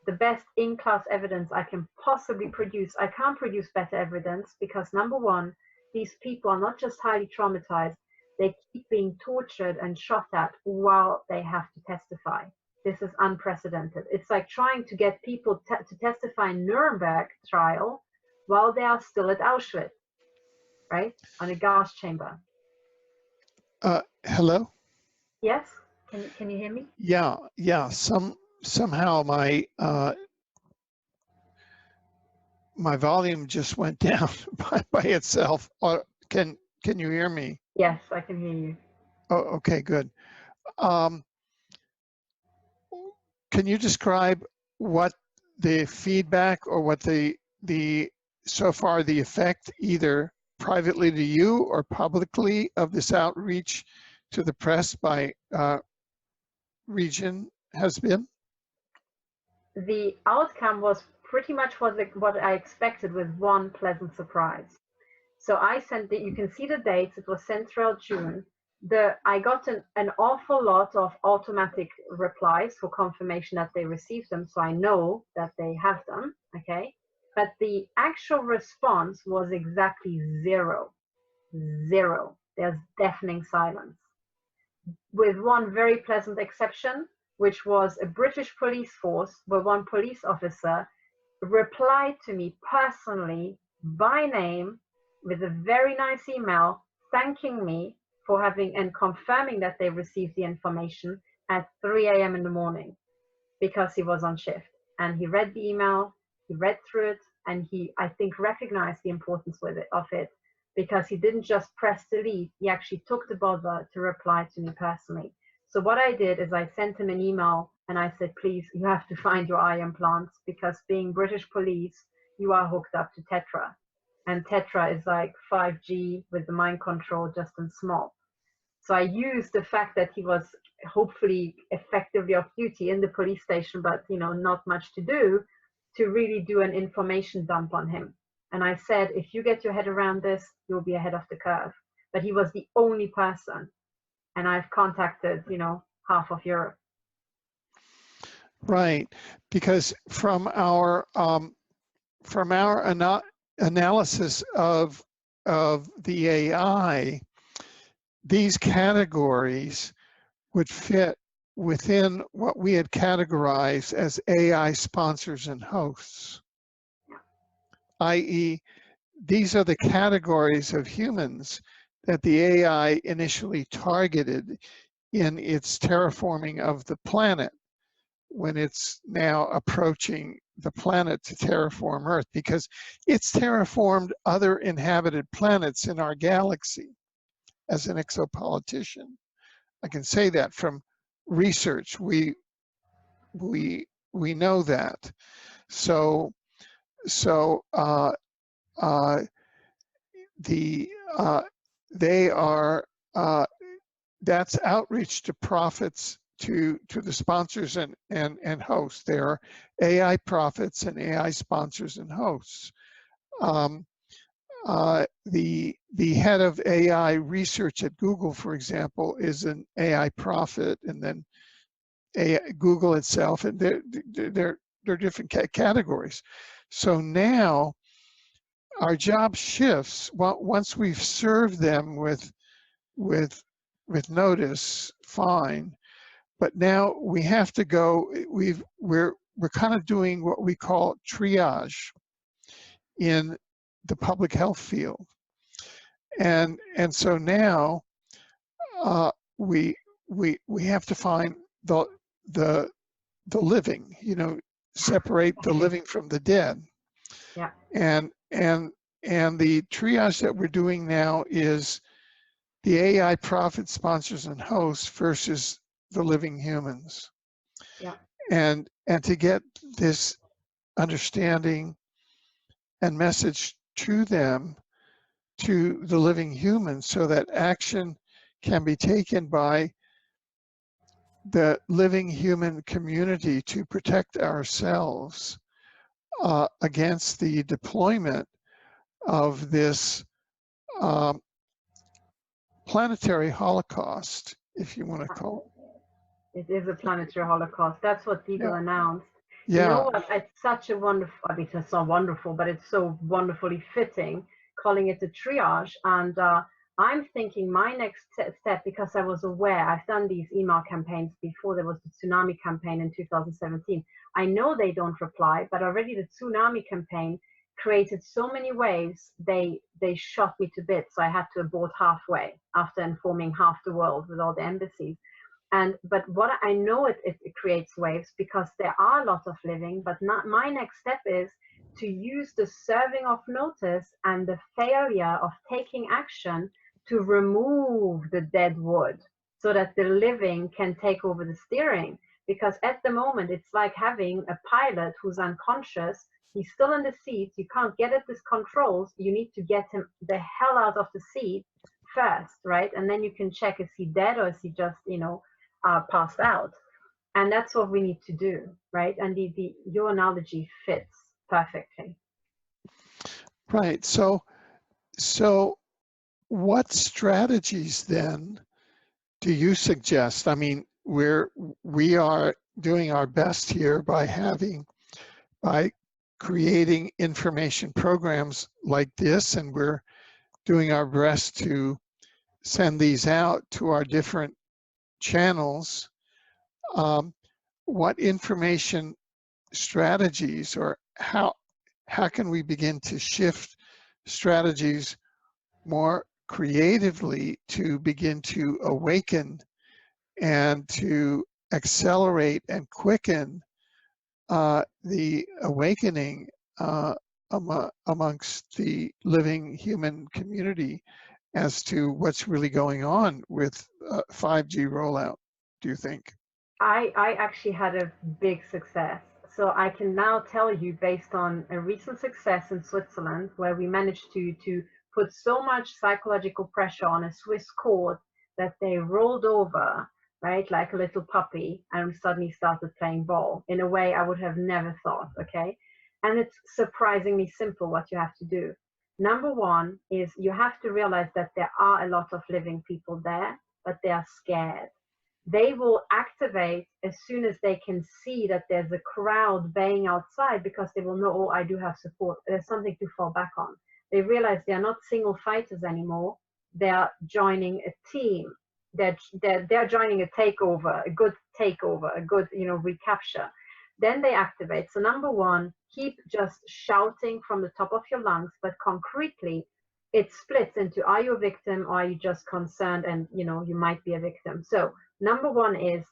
[SPEAKER 2] the best in-class evidence I can possibly produce. I can't produce better evidence because, number one, these people are not just highly traumatized, they keep being tortured and shot at while they have to testify. This is unprecedented. It's like trying to get people to testify in Nuremberg trial while they are still at Auschwitz, right? On a gas chamber.
[SPEAKER 1] Hello?
[SPEAKER 2] Yes? Can you hear me?
[SPEAKER 1] Yeah. Somehow my my volume just went down by itself. Can you hear me?
[SPEAKER 2] Yes, I can hear you.
[SPEAKER 1] Oh, okay, good. Can you describe what the feedback or what the so far the effect, either privately to you or publicly, of this outreach to the press by region has been?
[SPEAKER 2] The outcome was pretty much what I expected, with one pleasant surprise. So I sent you can see the dates. It was sent throughout June. I got an awful lot of automatic replies for confirmation that they received them, so I know that they have them, okay? But the actual response was exactly 0. 0. There's deafening silence. With one very pleasant exception, which was a British police force where one police officer replied to me personally by name with a very nice email thanking me for having and confirming that they received the information at 3 a.m. in the morning, because he was on shift. And he read the email, he read through it, and he, I think, recognized the importance of it, because he didn't just press delete, he actually took the bother to reply to me personally. So what I did is I sent him an email and I said, please, you have to find your eye implants, because being British police, you are hooked up to Tetra. And Tetra is like 5G with the mind control just in small. So I used the fact that he was hopefully effectively off duty in the police station, but not much to do, to really do an information dump on him. And I said, if you get your head around this, you'll be ahead of the curve. But he was the only person. And I've contacted, half of Europe.
[SPEAKER 1] Right, because from our analysis of the AI, these categories would fit within what we had categorized as AI sponsors and hosts, i.e., these are the categories of humans that the AI initially targeted in its terraforming of the planet when it's now approaching the planet to terraform Earth, because it's terraformed other inhabited planets in our galaxy as an exopolitician. I can say that from research. We know that. So they are that's outreach to profits to the sponsors and hosts. There are AI profits and AI sponsors and hosts. The head of AI research at Google, for example, is an AI profit, and then Google itself, and they're different categories. So now our job shifts. Once we've served them with notice, fine, but now we have to go. We're kind of doing what we call triage in the public health field, and so now we have to find the living, separate the living from the dead.
[SPEAKER 2] Yeah.
[SPEAKER 1] And the triage that we're doing now is the AI profit sponsors and hosts versus the living humans.
[SPEAKER 2] Yeah.
[SPEAKER 1] And to get this understanding and message to them, to the living humans, so that action can be taken by the living human community to protect ourselves against the deployment of this planetary holocaust, if you want to call
[SPEAKER 2] it. It is a planetary holocaust. That's what Deagle announced.
[SPEAKER 1] Yeah.
[SPEAKER 2] You know what? It's such a wonderful, I mean, it's not wonderful, but it's so wonderfully fitting, calling it a triage. And I'm thinking my next step, because I was aware, I've done these email campaigns before. There was the tsunami campaign in 2017. I know they don't reply, but already the tsunami campaign created so many waves, they shot me to bits. So I had to abort halfway after informing half the world with all the embassies. But what I know, it creates waves because there are a lot of living, but not, my next step is to use the serving of notice and the failure of taking action to remove the dead wood so that the living can take over the steering. Because at the moment, it's like having a pilot who's unconscious. He's still in the seat. You can't get at his controls. You need to get him the hell out of the seat first, right? And then you can check, is he dead or is he just, passed out? And that's what we need to do, right? And your analogy fits perfectly.
[SPEAKER 1] Right. So what strategies then do you suggest? I mean, we are doing our best here by creating information programs like this, and we're doing our best to send these out to our different channels. What information strategies, or how can we begin to shift strategies more creatively to begin to awaken and to accelerate and quicken the awakening amongst the living human community as to what's really going on with 5G rollout, do you think?
[SPEAKER 2] I actually had a big success. So I can now tell you, based on a recent success in Switzerland, where we managed to put so much psychological pressure on a Swiss court that they rolled over, right, like a little puppy, and suddenly started playing ball in a way I would have never thought, okay? And it's surprisingly simple what you have to do. Number one is you have to realize that there are a lot of living people there, but they are scared. They will activate as soon as they can see that there's a crowd baying outside, because they will know, oh, I do have support. There's something to fall back on. They realize they are not single fighters anymore. They are joining a team. They're joining a takeover, a good takeover, a good, recapture. Then they activate. So number one, keep just shouting from the top of your lungs, but concretely, it splits into, are you a victim or are you just concerned and, you might be a victim. So number one is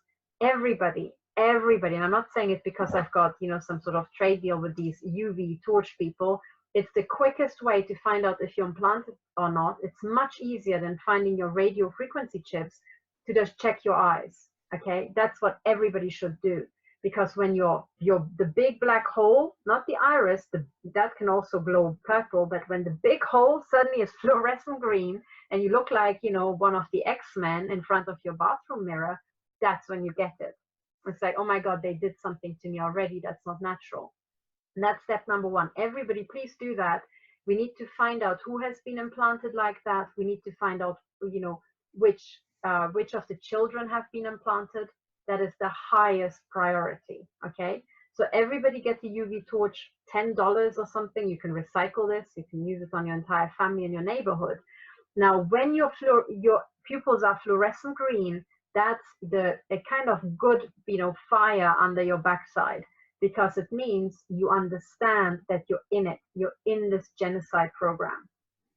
[SPEAKER 2] everybody, and I'm not saying it because I've got, some sort of trade deal with these UV torch people. It's the quickest way to find out if you're implanted or not. It's much easier than finding your radio frequency chips to just check your eyes. Okay, that's what everybody should do. Because when you're the big black hole, not the iris, that can also glow purple, but when the big hole suddenly is fluorescent green and you look like, one of the X-Men in front of your bathroom mirror, that's when you get it. It's like, oh my God, they did something to me already. That's not natural. And that's step number one. Everybody, please do that. We need to find out who has been implanted like that. We need to find out, which of the children have been implanted. That is the highest priority, okay? So everybody get the UV torch, $10 or something. You can recycle this. You can use it on your entire family and your neighborhood. Now, when your pupils are fluorescent green, that's a kind of good, fire under your backside, because it means you understand that you're in it. You're in this genocide program,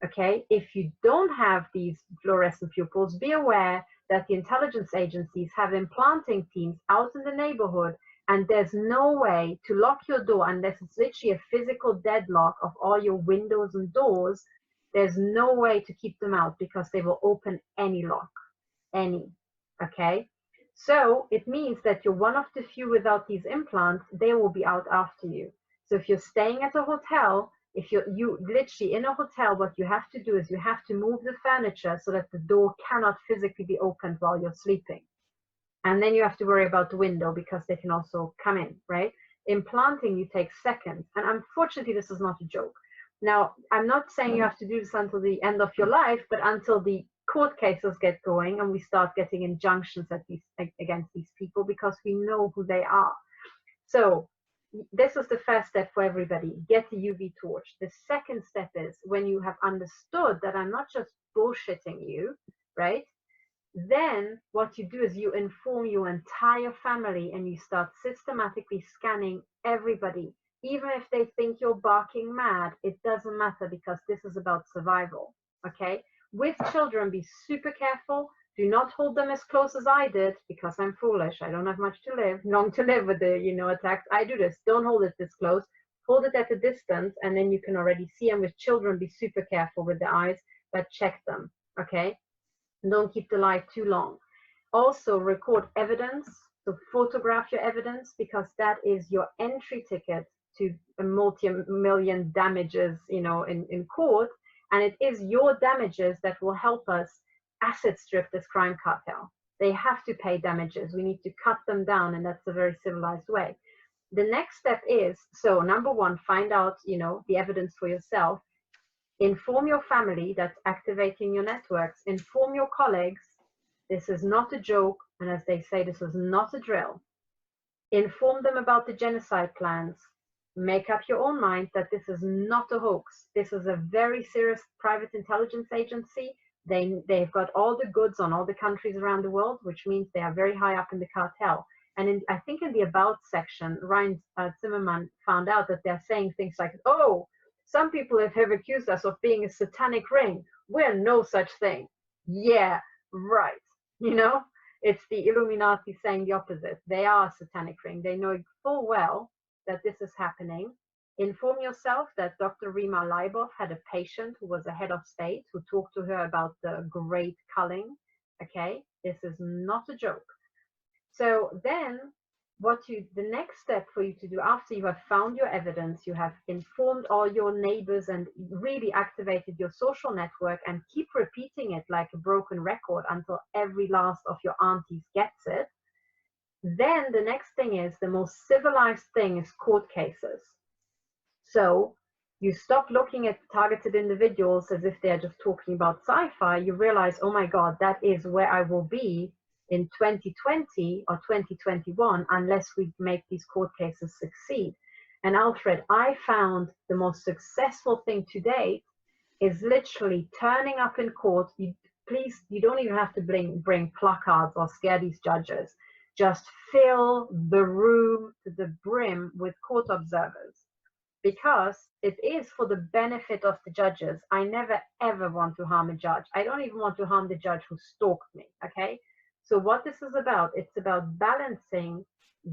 [SPEAKER 2] okay? If you don't have these fluorescent pupils, be aware that the intelligence agencies have implanting teams out in the neighborhood, and there's no way to lock your door unless it's literally a physical deadlock of all your windows and doors. There's no way to keep them out because they will open any lock, okay? So it means that you're one of the few without these implants. They will be out after you. So if you're staying at a hotel, if you literally in a hotel, what you have to do is you have to move the furniture so that the door cannot physically be opened while you're sleeping. And then you have to worry about the window because they can also come in, right? Implanting, you take seconds. And unfortunately, this is not a joke. Now, I'm not saying you have to do this until the end of your life, but until the court cases get going and we start getting injunctions against these people, because we know who they are. So this is the first step for everybody. Get the UV torch. The second step is when you have understood that I'm not just bullshitting you, right? Then what you do is you inform your entire family and you start systematically scanning everybody. Even if they think you're barking mad, it doesn't matter, because this is about survival, okay? With children, be super careful. Do not hold them as close as I did, because I'm foolish. I don't have much long to live with the, attacks. I do this. Don't hold it this close. Hold it at a distance, and then you can already see them. With children, be super careful with the eyes, but check them, okay? And don't keep the light too long. Also, record evidence. So photograph your evidence, because that is your entry ticket to a multi-million damages, in court. And it is your damages that will help us asset strip this crime cartel. They have to pay damages. We need to cut them down, and that's a very civilized way. The next step is, so number one, find out, the evidence for yourself. Inform your family that's activating your networks. Inform your colleagues. This is not a joke, and as they say, this is not a drill. Inform them about the genocide plans. Make up your own mind that this is not a hoax. This is a very serious private intelligence agency. They've got all the goods on all the countries around the world, which means they are very high up in the cartel. And I think in the About section, Ryan Zimmerman found out that they're saying things like, oh, some people have accused us of being a satanic ring. We're no such thing. Yeah, right. It's the Illuminati saying the opposite. They are a satanic ring. They know full well that this is happening. Inform yourself that Dr. Rima Leibov had a patient who was a head of state who talked to her about the great culling. Okay, this is not a joke. So then the next step for you to do after you have found your evidence, you have informed all your neighbors and really activated your social network, and keep repeating it like a broken record until every last of your aunties gets it. Then the next thing is, the most civilized thing is court cases. So you stop looking at targeted individuals as if they're just talking about sci-fi. You realize, oh my God, that is where I will be in 2020 or 2021 unless we make these court cases succeed. And Alfred, I found the most successful thing to date is literally turning up in court. Please, you don't even have to bring placards or scare these judges. Just fill the room to the brim with court observers, because it is for the benefit of the judges. I never ever want to harm a judge. I don't even want to harm the judge who stalked me, okay? So what this is about, it's about balancing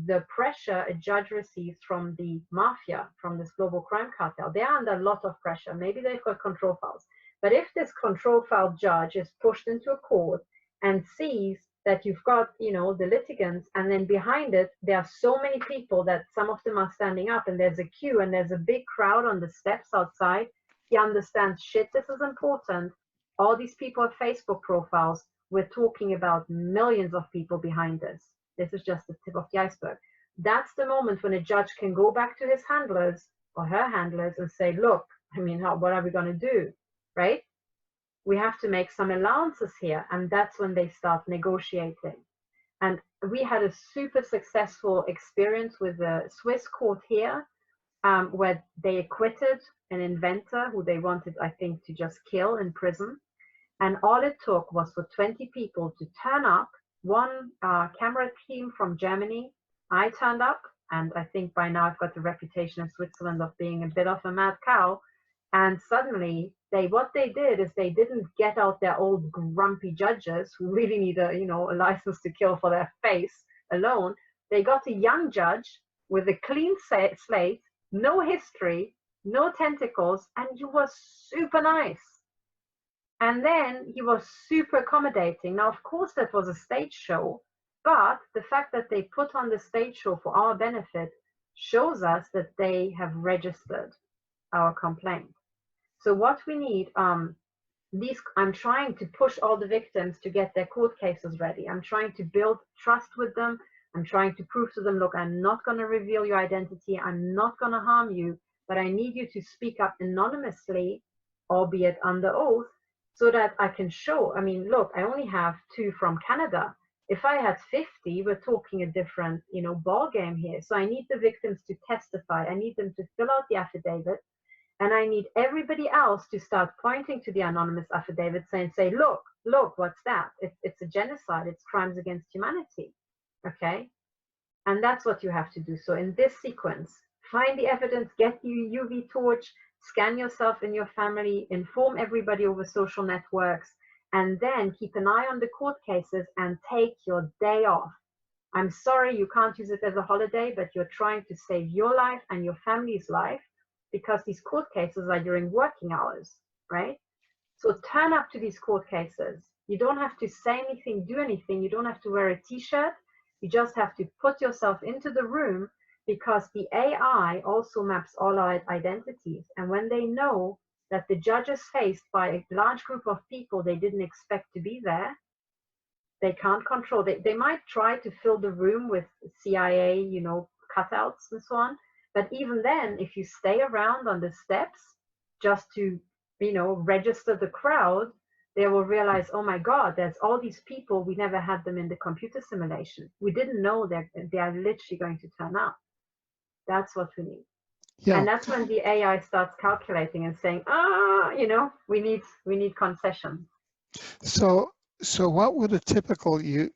[SPEAKER 2] the pressure a judge receives from the mafia, from this global crime cartel. They're under a lot of pressure. Maybe they've got control files. But if this control file judge is pushed into a court and sees that you've got, you know, the litigants, and then behind it, there are so many people that some of them are standing up, and there's a queue and there's a big crowd on the steps outside, he understands, shit, this is important. All these people have Facebook profiles. We're talking about millions of people behind this. This is just the tip of the iceberg. That's the moment when a judge can go back to his handlers or her handlers and say, look, I mean, what are we going to do, right? We have to make some allowances here. And that's when they start negotiating. And we had a super successful experience with the Swiss court here, where they acquitted an inventor who they wanted, I think, to just kill in prison. And all it took was for 20 people to turn up. One camera team from Germany, I turned up, and I think by now I've got the reputation in Switzerland of being a bit of a mad cow. And suddenly, what they did is they didn't get out their old grumpy judges who really need a license to kill for their face alone. They got a young judge with a clean slate, no history, no tentacles, and he was super nice. And then he was super accommodating. Now, of course, that was a stage show, but the fact that they put on the stage show for our benefit shows us that they have registered our complaint. So what we need, I'm trying to push all the victims to get their court cases ready. I'm trying to build trust with them. I'm trying to prove to them, look, I'm not going to reveal your identity. I'm not going to harm you, but I need you to speak up anonymously, albeit under oath, so that I can show, I mean, look, I only have 2 from Canada. If I had 50, we're talking a different, ball game here. So I need the victims to testify. I need them to fill out the affidavit. And I need everybody else to start pointing to the anonymous affidavit and say, look, what's that? It's a genocide. It's crimes against humanity. Okay? And that's what you have to do. So in this sequence, find the evidence, get your UV torch, scan yourself and your family, inform everybody over social networks, and then keep an eye on the court cases and take your day off. I'm sorry you can't use it as a holiday, but you're trying to save your life and your family's life, because these court cases are during working hours, right? So turn up to these court cases. You don't have to say anything, do anything. You don't have to wear a t-shirt. You just have to put yourself into the room, because the AI also maps all our identities. And when they know that the judge is faced by a large group of people they didn't expect to be there, they can't control. They might try to fill the room with CIA, cutouts and so on. But even then, if you stay around on the steps just to, register the crowd, they will realize, oh my God, there's all these people. We never had them in the computer simulation. We didn't know that they are literally going to turn up. That's what we need. Yeah. And that's when the AI starts calculating and saying, we need concessions.
[SPEAKER 1] So what would a typical, you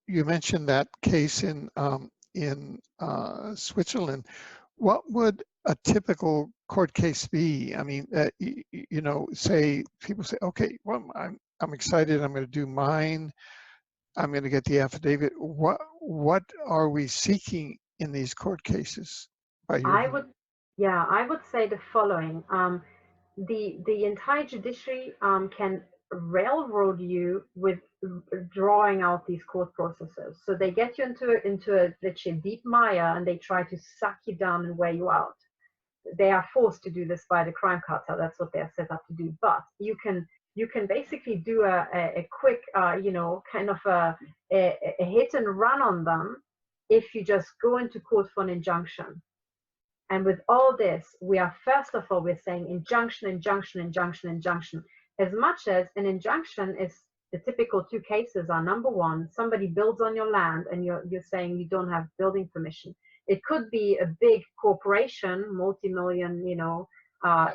[SPEAKER 1] mentioned that case in Switzerland. What would a typical court case be? I mean, say people say, okay, well, I'm excited. I'm going to do mine. I'm going to get the affidavit. What are we seeking in these court cases?
[SPEAKER 2] I would say the following. The entire judiciary can railroad you with drawing out these court processes. So they get you into a literally deep mire, and they try to suck you down and wear you out. They are forced to do this by the crime cartel. That's what they're set up to do. But you can basically do a quick, kind of a hit and run on them if you just go into court for an injunction. And with all this, we are, first of all, we're saying injunction, injunction, injunction, injunction. As much as an injunction is, the typical two cases are, number one, somebody builds on your land and you're saying you don't have building permission. It could be a big corporation, multi-million,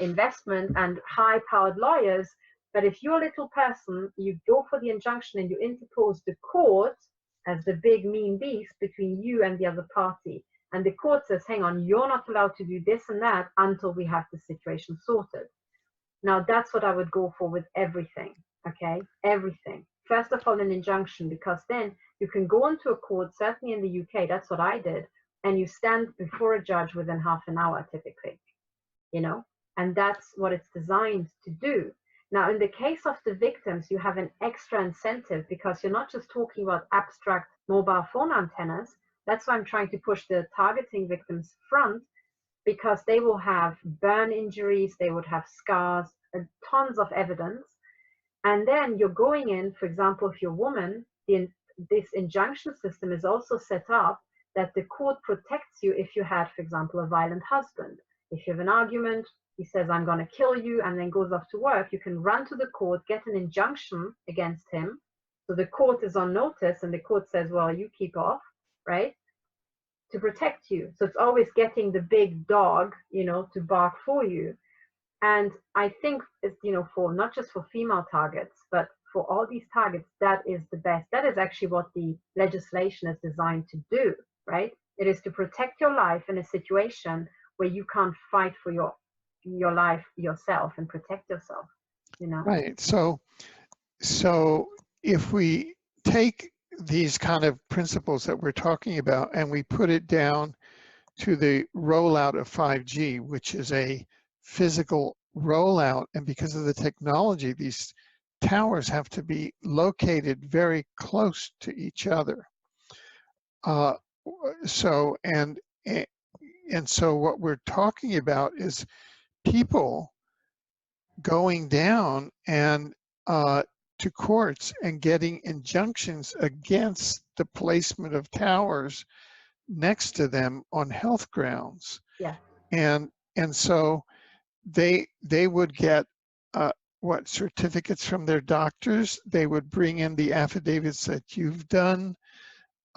[SPEAKER 2] investment and high-powered lawyers. But if you're a little person, you go for the injunction and you interpose the court as the big mean beast between you and the other party. And the court says, hang on, you're not allowed to do this and that until we have the situation sorted. Now, that's what I would go for with everything, okay? Everything. First of all, an injunction, because then you can go into a court, certainly in the UK, that's what I did, and you stand before a judge within half an hour, typically, and that's what it's designed to do. Now, in the case of the victims, you have an extra incentive because you're not just talking about abstract mobile phone antennas. That's why I'm trying to push the targeting victims front, because they will have burn injuries, they would have scars, and tons of evidence. And then you're going in, for example, if you're a woman, this injunction system is also set up that the court protects you if you had, for example, a violent husband. If you have an argument, he says, I'm going to kill you, and then goes off to work, you can run to the court, get an injunction against him. So the court is on notice, and the court says, well, you keep off, right, to protect you. So it's always getting the big dog, to bark for you. And I think, for not just for female targets, but for all these targets, that is the best. That is actually what the legislation is designed to do, right? It is to protect your life in a situation where you can't fight for your life yourself and protect yourself,
[SPEAKER 1] Right. So if we take these kind of principles that we're talking about and we put it down to the rollout of 5G, which is a physical rollout, and because of the technology, these towers have to be located very close to each other. So what we're talking about is people going down and to courts and getting injunctions against the placement of towers next to them on health grounds.
[SPEAKER 2] Yeah.
[SPEAKER 1] And so they would get certificates from their doctors. They would bring in the affidavits that you've done.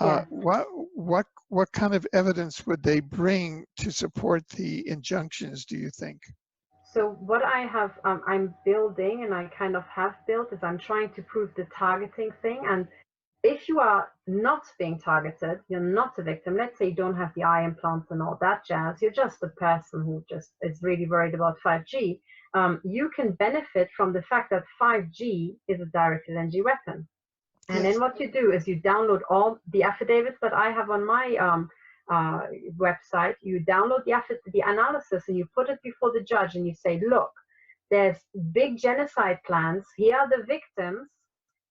[SPEAKER 2] Yeah.
[SPEAKER 1] What kind of evidence would they bring to support the injunctions, do you think?
[SPEAKER 2] So what I have, I'm building, and I kind of have built, is I'm trying to prove the targeting thing. And if you are not being targeted, you're not a victim. Let's say you don't have the eye implants and all that jazz. You're just a person who just is really worried about 5G. You can benefit from the fact that 5G is a directed energy weapon. And
[SPEAKER 1] Yes.
[SPEAKER 2] then what you do is you download all the affidavits that I have on my website. You download the analysis and you put it before the judge and you say, look, there's big genocide plans. Here are the victims,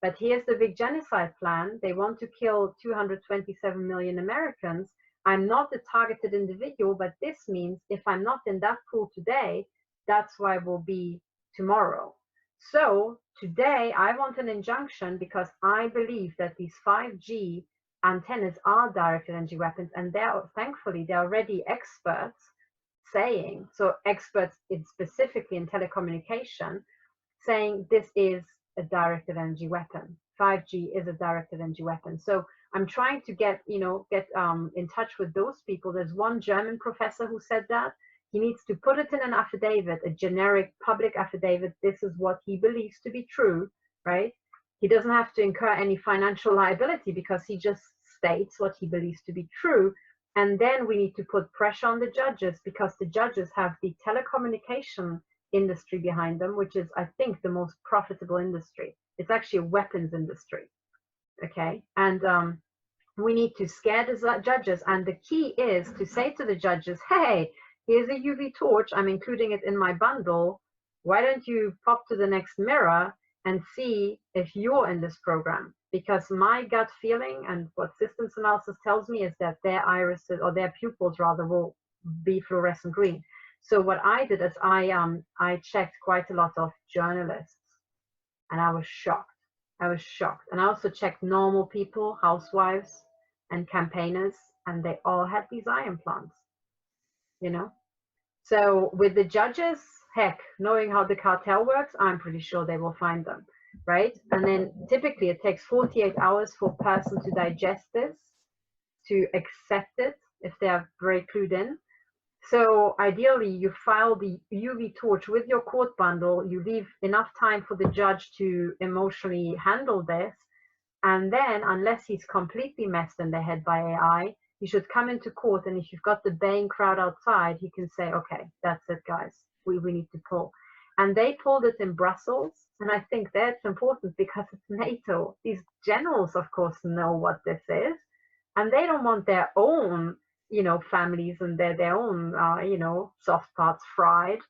[SPEAKER 2] but here's the big genocide plan. They want to kill 227 million Americans. I'm not a targeted individual, but this means if I'm not in that pool today, that's where I will be tomorrow. So today I want an injunction because I believe that these 5G antennas are directed energy weapons, and thankfully they're already experts saying, so experts specifically in telecommunication, saying this is a directed energy weapon. 5G is a directed energy weapon. So I'm trying to get in touch with those people. There's one German professor who said that he needs to put it in an affidavit, a generic public affidavit. This is what he believes to be true, right? He doesn't have to incur any financial liability because he just states what he believes to be true. And then we need to put pressure on the judges because the judges have the telecommunication industry behind them, which is, I think, the most profitable industry. It's actually a weapons industry, okay? And we need to scare the judges. And the key is to say to the judges, hey, here's a UV torch. I'm including it in my bundle. Why don't you pop to the next mirror and see if you're in this program? Because my gut feeling and what systems analysis tells me is that their irises, or their pupils rather, will be fluorescent green. So what I did is I checked quite a lot of journalists, and I was shocked. I was shocked. And I also checked normal people, housewives and campaigners, and they all had these eye implants, So with the judges, heck, knowing how the cartel works, I'm pretty sure they will find them, right? And then typically it takes 48 hours for a person to digest this, to accept it if they are very clued in. So ideally, you file the UV torch with your court bundle, you leave enough time for the judge to emotionally handle this, and then, unless he's completely messed in the head by AI, he should come into court, and if you've got the baying crowd outside, he can say, okay, that's it, guys, we need to pull. And they pulled it in Brussels, and I think that's important because it's NATO. These generals, of course, know what this is, and they don't want their own, families and their own, soft parts fried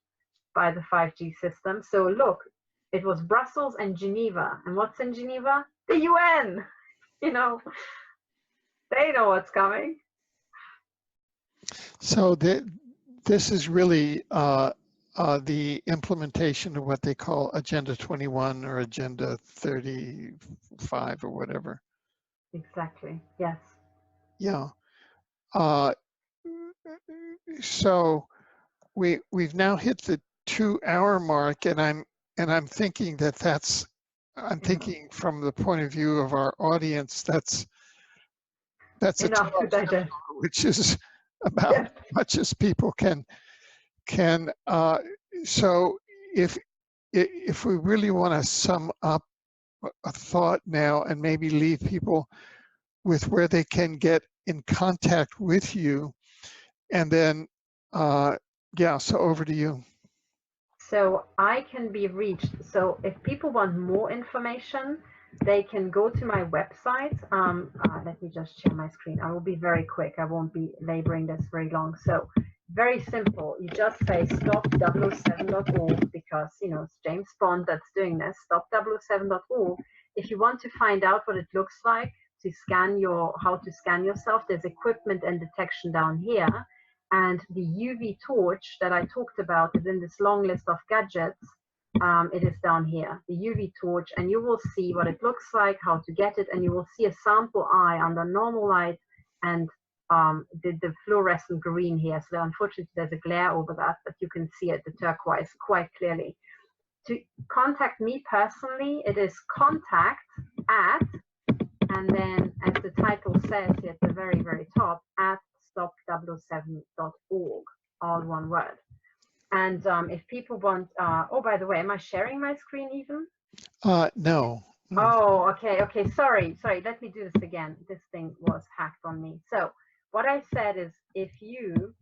[SPEAKER 2] by the 5G system. So look, it was Brussels and Geneva. And what's in Geneva? The UN. They know what's coming.
[SPEAKER 1] So this is really the implementation of what they call Agenda 21 or Agenda 35 or whatever.
[SPEAKER 2] Exactly. Yes.
[SPEAKER 1] Yeah. So we've now hit the 2-hour mark, and I'm thinking I'm thinking from the point of view of our audience, that's
[SPEAKER 2] enough to digest,
[SPEAKER 1] which is about as much as people can. So if we really want to sum up a thought now and maybe leave people with where they can get in contact with you, and then so over to you.
[SPEAKER 2] So I can be reached. So if people want more information, they can go to my website. Let me just share my screen. I will be very quick. I won't be laboring this very long. So very simple. You just say stop007.org because, it's James Bond that's doing this, stop007.org. If you want to find out what it looks like to how to scan yourself, there's equipment and detection down here. And the UV torch that I talked about is in this long list of gadgets. It is down here, the UV torch, and you will see what it looks like, how to get it, and you will see a sample eye under normal light and the fluorescent green here. So unfortunately, there's a glare over that, but you can see it, the turquoise, quite clearly. To contact me personally, it is contact at, and then as the title says here at the very, very top, at stop007.org, all one word. And if people want, oh, by the way, am I sharing my screen even?
[SPEAKER 1] No.
[SPEAKER 2] Oh, okay. Sorry. Let me do this again. This thing was hacked on me. So what I said is, if you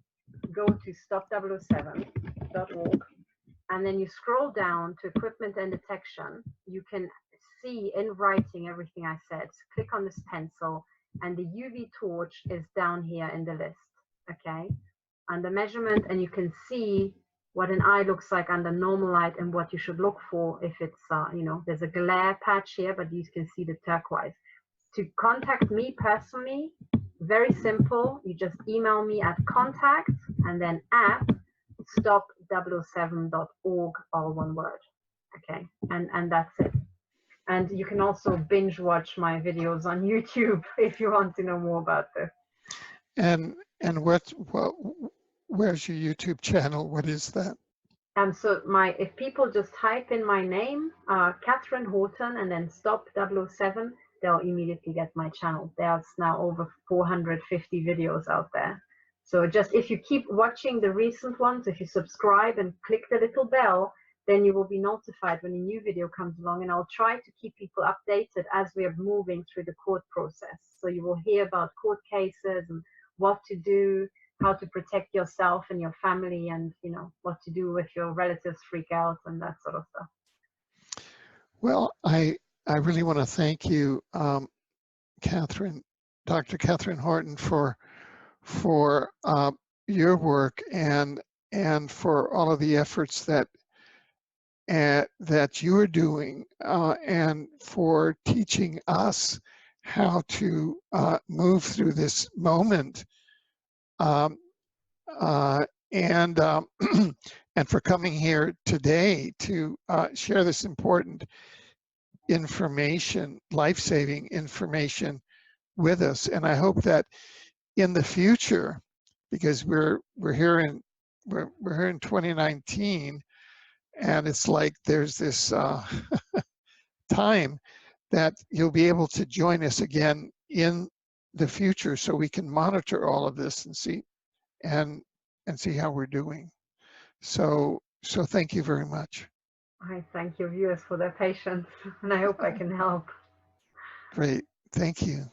[SPEAKER 2] go to stop007.org and then you scroll down to equipment and detection, you can see in writing everything I said. So click on this pencil, and the UV torch is down here in the list, okay? Under measurement, and you can see what an eye looks like under normal light and what you should look for if it's, there's a glare patch here, but you can see the turquoise. To contact me personally, very simple. You just email me at contact and then at stop007.org, all one word, okay? And that's it. And you can also binge watch my videos on YouTube if you want to know more about this.
[SPEAKER 1] And where's your YouTube channel? What is that?
[SPEAKER 2] So if people just type in my name, Katherine Horton, and then stop007, they'll immediately get my channel. There's now over 450 videos out there. So just if you keep watching the recent ones, if you subscribe and click the little bell, then you will be notified when a new video comes along, and I'll try to keep people updated as we are moving through the court process. So you will hear about court cases and what to do, how to protect yourself and your family, and what to do if your relatives freak out and that sort of stuff.
[SPEAKER 1] Well, I really want to thank you, Katherine, Dr. Katherine Horton, for your work and for all of the efforts that you are doing, and for teaching us how to move through this moment, and for coming here today to share this important information, life-saving information with us. And I hope that in the future, because we're here in we're here in 2019, and it's like there's this time that you'll be able to join us again in the future, so we can monitor all of this and see how we're doing. So thank you very much.
[SPEAKER 2] I thank your viewers for their patience, and I hope I can help.
[SPEAKER 1] Great, thank you.